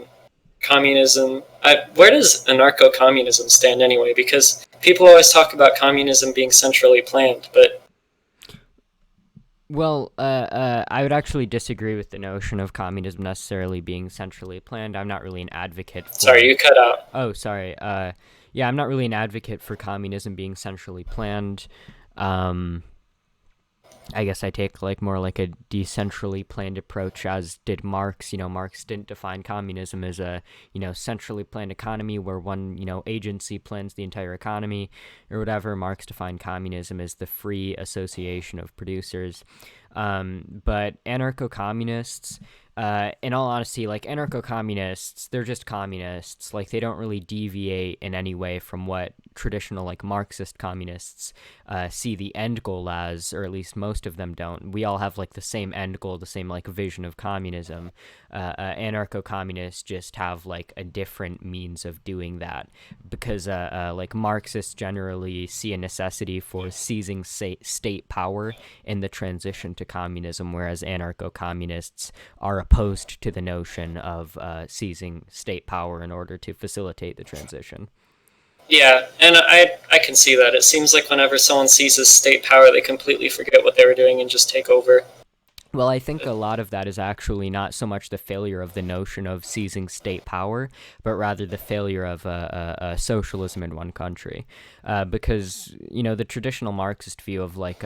communism. Where does anarcho-communism stand anyway? Because people always talk about communism being centrally planned, but Well, I would actually disagree with the notion of communism necessarily being centrally planned. I'm not really an advocate sorry, for. you cut out. Oh, sorry. Yeah, I'm not really an advocate for communism being centrally planned. Um, I guess I take like more like a decentrally planned approach, as did Marx. Marx didn't define communism as a centrally planned economy where one agency plans the entire economy or whatever. Marx defined communism as the free association of producers. But anarcho-communists, in all honesty, like anarcho-communists, they're just communists. Like they don't really deviate in any way from what traditional like Marxist communists see the end goal as, or at least most of them don't. We all have like the same end goal, the same like vision of communism. Anarcho-communists just have like a different means of doing that because like Marxists generally see a necessity for seizing state power in the transition to communism, whereas anarcho-communists are opposed to the notion of seizing state power in order to facilitate the transition. Yeah, and I can see that. It seems like whenever someone seizes state power, they completely forget what they were doing and just take over. Well, I think a lot of that is actually not so much the failure of the notion of seizing state power, but rather the failure of socialism in one country. Because, the traditional Marxist view of like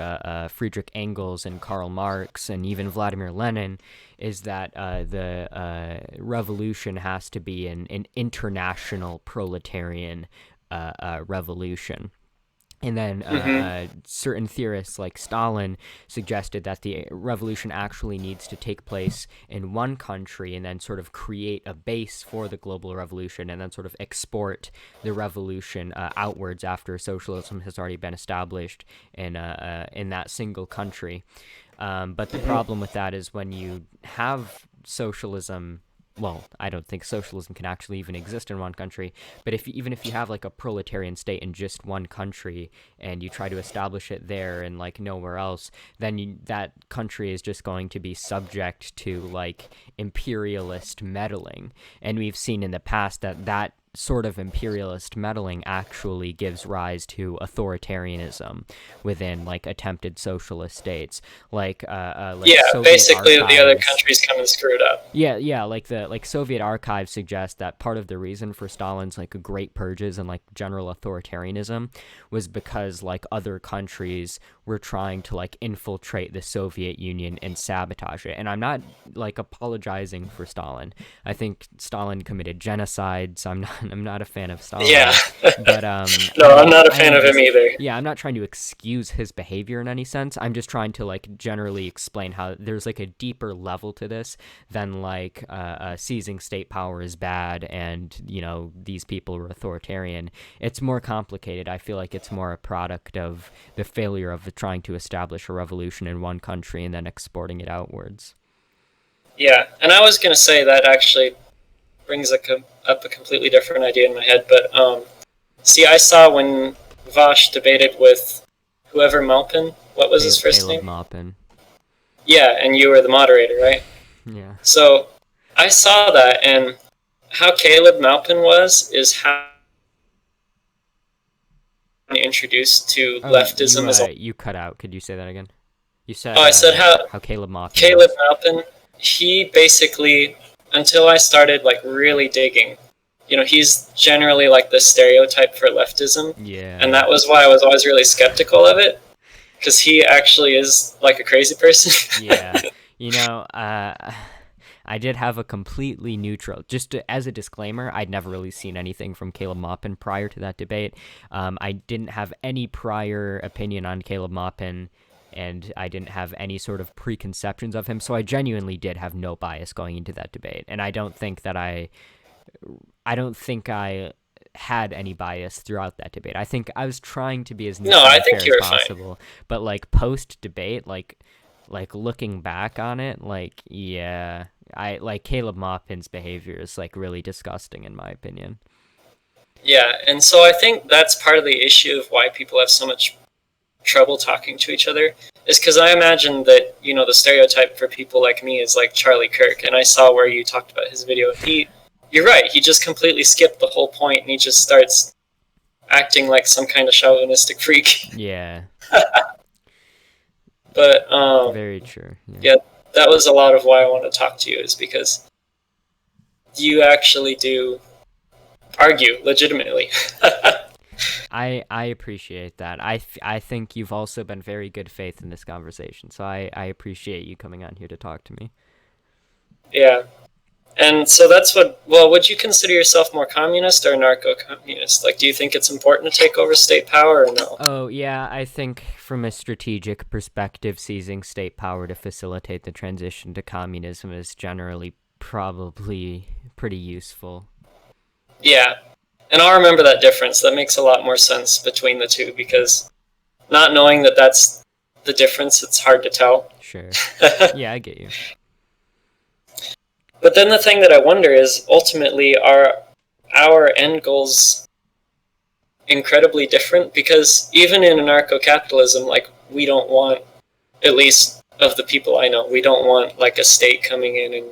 Friedrich Engels and Karl Marx and even Vladimir Lenin is that the revolution has to be an international proletarian revolution. And then Hmm. certain theorists like Stalin suggested that the revolution actually needs to take place in one country and then sort of create a base for the global revolution and then sort of export the revolution outwards after socialism has already been established in that single country. But the Hmm. problem with that is when you have socialism, well, I don't think socialism can actually even exist in one country. But even if you have like a proletarian state in just one country and you try to establish it there and like nowhere else, then that country is just going to be subject to like imperialist meddling. And we've seen in the past that sort of imperialist meddling actually gives rise to authoritarianism within like attempted socialist states, like Yeah, Soviet basically the other archives. countries come and screwed up. Yeah, like the Soviet archives suggest that part of the reason for Stalin's like great purges and like general authoritarianism was because like other countries were trying to like infiltrate the Soviet Union and sabotage it. And I'm not like apologizing for Stalin. I think Stalin committed genocide, so I'm not a fan of Yeah. Stalin. But No, I'm not a fan of him either. I'm not trying to excuse his behavior in any sense. I'm just trying to like generally explain how there's like a deeper level to this than like seizing state power is bad and these people are authoritarian. It's more complicated. I feel like it's more a product of the failure of trying to establish a revolution in one country and then exporting it outwards. Yeah, and I was gonna say that actually brings up a completely different idea in my head. But see, I saw when Vosh debated with whoever Malpin. What was his first Caleb name? Maupin. Yeah, and you were the moderator, right? Yeah. So I saw that, and how Caleb Malpin was is how introduced to Oh, leftism as a. you cut out. Could you say that again? You said Oh, I said how Caleb Maupin Caleb was. Malpin, he basically, until I started like really digging, he's generally like the stereotype for leftism, and Yeah. that was why I was always really skeptical of it, because he actually is like a crazy person. Yeah. You know, I did have a completely neutral. As a disclaimer, I'd never really seen anything from Caleb Maupin prior to that debate. I didn't have any prior opinion on Caleb Maupin, and I didn't have any sort of preconceptions of him. So I genuinely did have no bias going into that debate, and I don't think I had any bias throughout that debate. I think I was trying to be as No, neutral I and fair think you as were fine. possible, but like post debate, like looking back on it, like yeah, I like Caleb Maupin's behavior is like really disgusting in my opinion. Yeah, and so I think that's part of the issue of why people have so much trouble talking to each other, is because I imagine that, the stereotype for people like me is like Charlie Kirk, and I saw where you talked about his video. You're right, he just completely skipped the whole point, and he just starts acting like some kind of chauvinistic freak. Yeah. But, Very true. yeah, that was a lot of why I want to talk to you, is because you actually do argue legitimately. I appreciate that. I think you've also been very good faith in this conversation, so I appreciate you coming on here to talk to me. Yeah. And so that's would you consider yourself more communist or narco-communist? Like, do you think it's important to take over state power or no? Oh, yeah, I think from a strategic perspective, seizing state power to facilitate the transition to communism is generally probably pretty useful. Yeah. And I'll remember that difference. That makes a lot more sense between the two, because not knowing that that's the difference, it's hard to tell. Sure. Yeah, I get you. But then the thing that I wonder is, ultimately, are our end goals incredibly different? Because even in anarcho-capitalism, like, we don't want, at least of the people I know, we don't want like a state coming in and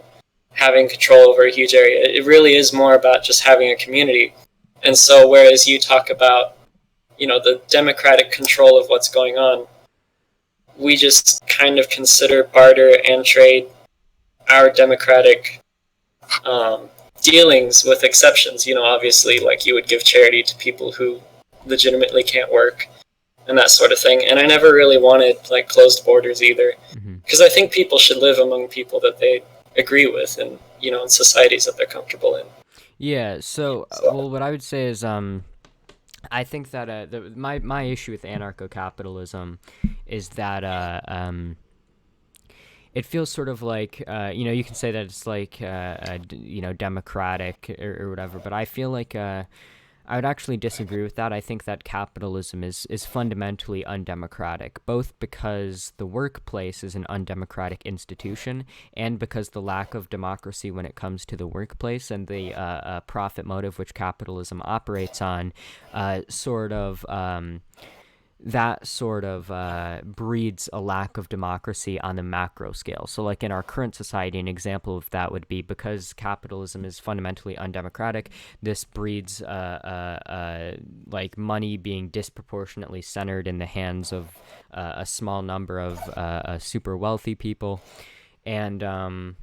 having control over a huge area. It really is more about just having a community. And so whereas you talk about, the democratic control of what's going on, we just kind of consider barter and trade our democratic dealings, with exceptions. Obviously, like, you would give charity to people who legitimately can't work and that sort of thing. And I never really wanted like closed borders either, because I think people should live among people that they agree with, and in societies that they're comfortable in. Yeah, so well, what I would say is I think that my issue with anarcho-capitalism is that it feels sort of like you can say that it's like democratic or whatever, but I feel like I would actually disagree with that. I think that capitalism is fundamentally undemocratic, both because the workplace is an undemocratic institution and because the lack of democracy when it comes to the workplace and the profit motive which capitalism operates on breeds a lack of democracy on the macro scale. So like in our current society, an example of that would be, because capitalism is fundamentally undemocratic, this breeds like money being disproportionately centered in the hands of a small number of super wealthy people. And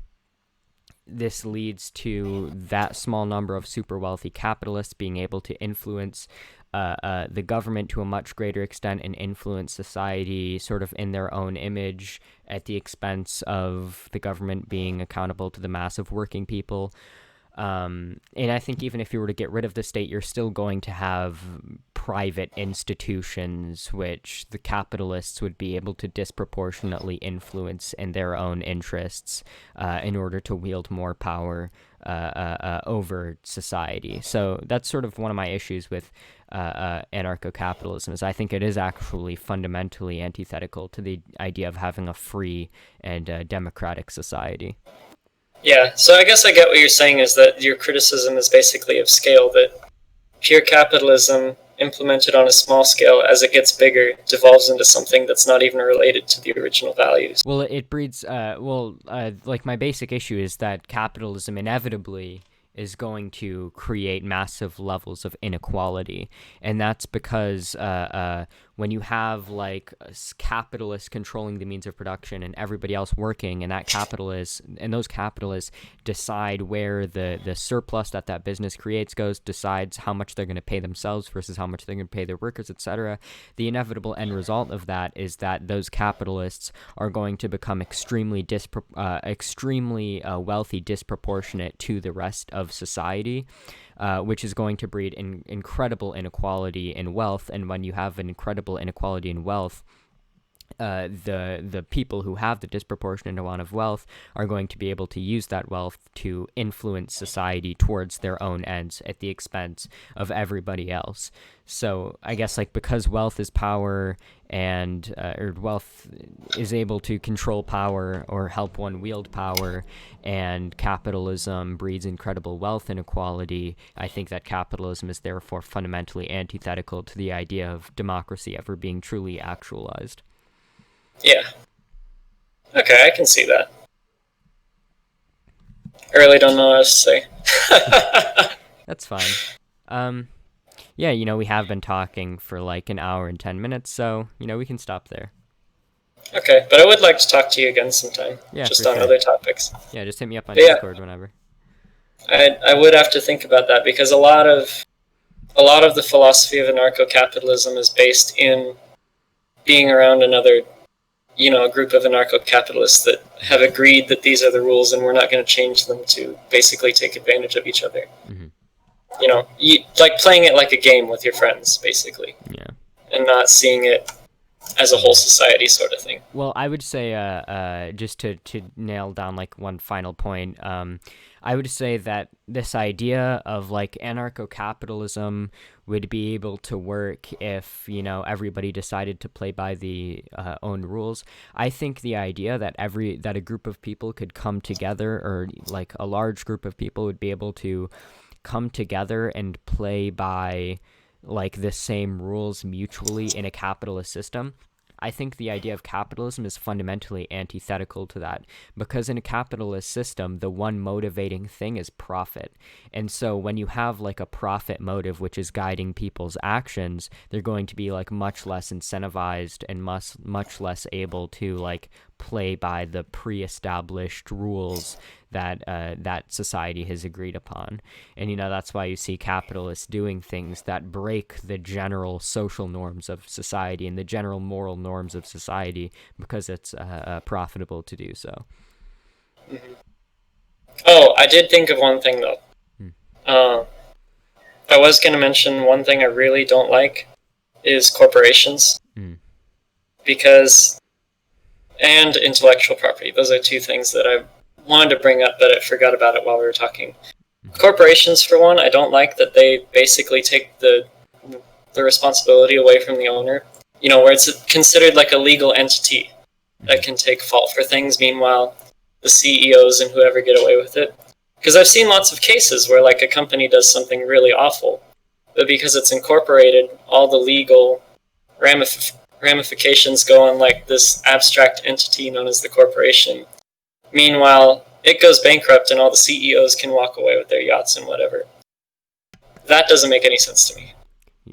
this leads to that small number of super wealthy capitalists being able to influence the government to a much greater extent and influence society sort of in their own image at the expense of the government being accountable to the mass of working people. And I think even if you were to get rid of the state, you're still going to have private institutions which the capitalists would be able to disproportionately influence in their own interests in order to wield more power over society. So that's sort of one of my issues with anarcho-capitalism, is I think it is actually fundamentally antithetical to the idea of having a free and democratic society. Yeah, so I guess I get what you're saying, is that your criticism is basically of scale, that pure capitalism implemented on a small scale, as it gets bigger, devolves into something that's not even related to the original values. Well, it breeds, like my basic issue is that capitalism inevitably is going to create massive levels of inequality. And that's because when you have like capitalists controlling the means of production and everybody else working, and those capitalists decide where the surplus that business creates goes, decides how much they're going to pay themselves versus how much they're going to pay their workers, etc. The inevitable end result of that is that those capitalists are going to become extremely wealthy, disproportionate to the rest of society, which is going to breed incredible inequality in wealth. And when you have an incredible inequality in wealth, the people who have the disproportionate amount of wealth are going to be able to use that wealth to influence society towards their own ends at the expense of everybody else. So I guess like because wealth is power, and or wealth is able to control power or help one wield power, and capitalism breeds incredible wealth inequality, I think that capitalism is therefore fundamentally antithetical to the idea of democracy ever being truly actualized. Yeah. Okay, I can see that. I really don't know what else to say. That's fine. Um, yeah, we have been talking for like an hour and 10 minutes, so, we can stop there. Okay, but I would like to talk to you again sometime, Yeah, just for on sure. other topics. Yeah, just hit me up on But yeah, Discord whenever. I would have to think about that because a lot of the philosophy of anarcho-capitalism is based in being around another, a group of anarcho-capitalists that have agreed that these are the rules and we're not going to change them to basically take advantage of each other. Mm-hmm. Like playing it like a game with your friends, basically, Yeah. and not seeing it as a whole society sort of thing. Well, I would say, just to nail down like one final point, I would say that this idea of like anarcho-capitalism would be able to work if everybody decided to play by the own rules. I think the idea that a group of people could come together, or like a large group of people would be able to come together and play by like the same rules mutually in a capitalist system. I think the idea of capitalism is fundamentally antithetical to that, because in a capitalist system, the one motivating thing is profit. And so when you have like a profit motive which is guiding people's actions, they're going to be like much less incentivized and much less able to like play by the pre-established rules that society has agreed upon. And that's why you see capitalists doing things that break the general social norms of society and the general moral norms of society, because it's profitable to do so. Mm-hmm. Oh, I did think of one thing though. Hmm. I was going to mention one thing I really don't like is corporations, because and intellectual property. Those are two things that I wanted to bring up, but I forgot about it while we were talking. Corporations, for one, I don't like that they basically take the responsibility away from the owner. Where it's considered like a legal entity that can take fault for things. Meanwhile, the CEOs and whoever get away with it. Because I've seen lots of cases where like a company does something really awful, but because it's incorporated, all the legal ramifications go on like this abstract entity known as the corporation. Meanwhile, it goes bankrupt and all the CEOs can walk away with their yachts and whatever. That doesn't make any sense to me.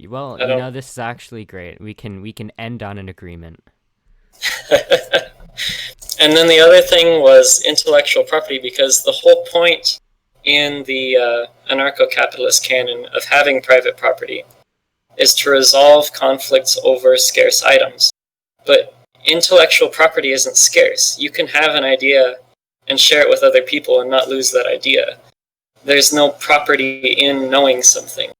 Well, this is actually great. We can end on an agreement. And then the other thing was intellectual property, because the whole point in the anarcho-capitalist canon of having private property is to resolve conflicts over scarce items. But intellectual property isn't scarce. You can have an idea and share it with other people and not lose that idea. There's no property in knowing something.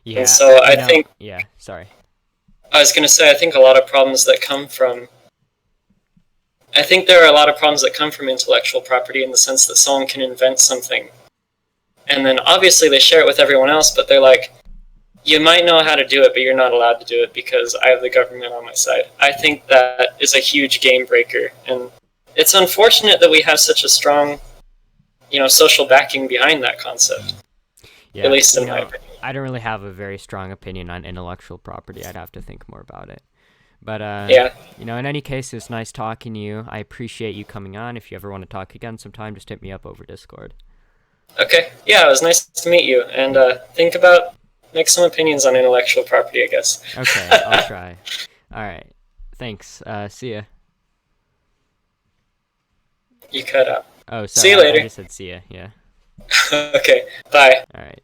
Yeah. And so I think... Yeah, sorry. I was going to say, I think there are a lot of problems that come from intellectual property, in the sense that someone can invent something, and then obviously they share it with everyone else, but they're like, you might know how to do it, but you're not allowed to do it because I have the government on my side. I think that is a huge game breaker, and it's unfortunate that we have such a strong, social backing behind that concept. Yeah, at least in my opinion. I don't really have a very strong opinion on intellectual property. I'd have to think more about it. But, yeah. In any case, it's nice talking to you. I appreciate you coming on. If you ever want to talk again sometime, just hit me up over Discord. Okay. Yeah, it was nice to meet you. And make some opinions on intellectual property, I guess. Okay, I'll try. All right. Thanks. See ya. You cut out. Oh, sorry. See you later. I just said see ya, yeah. Okay, bye. All right.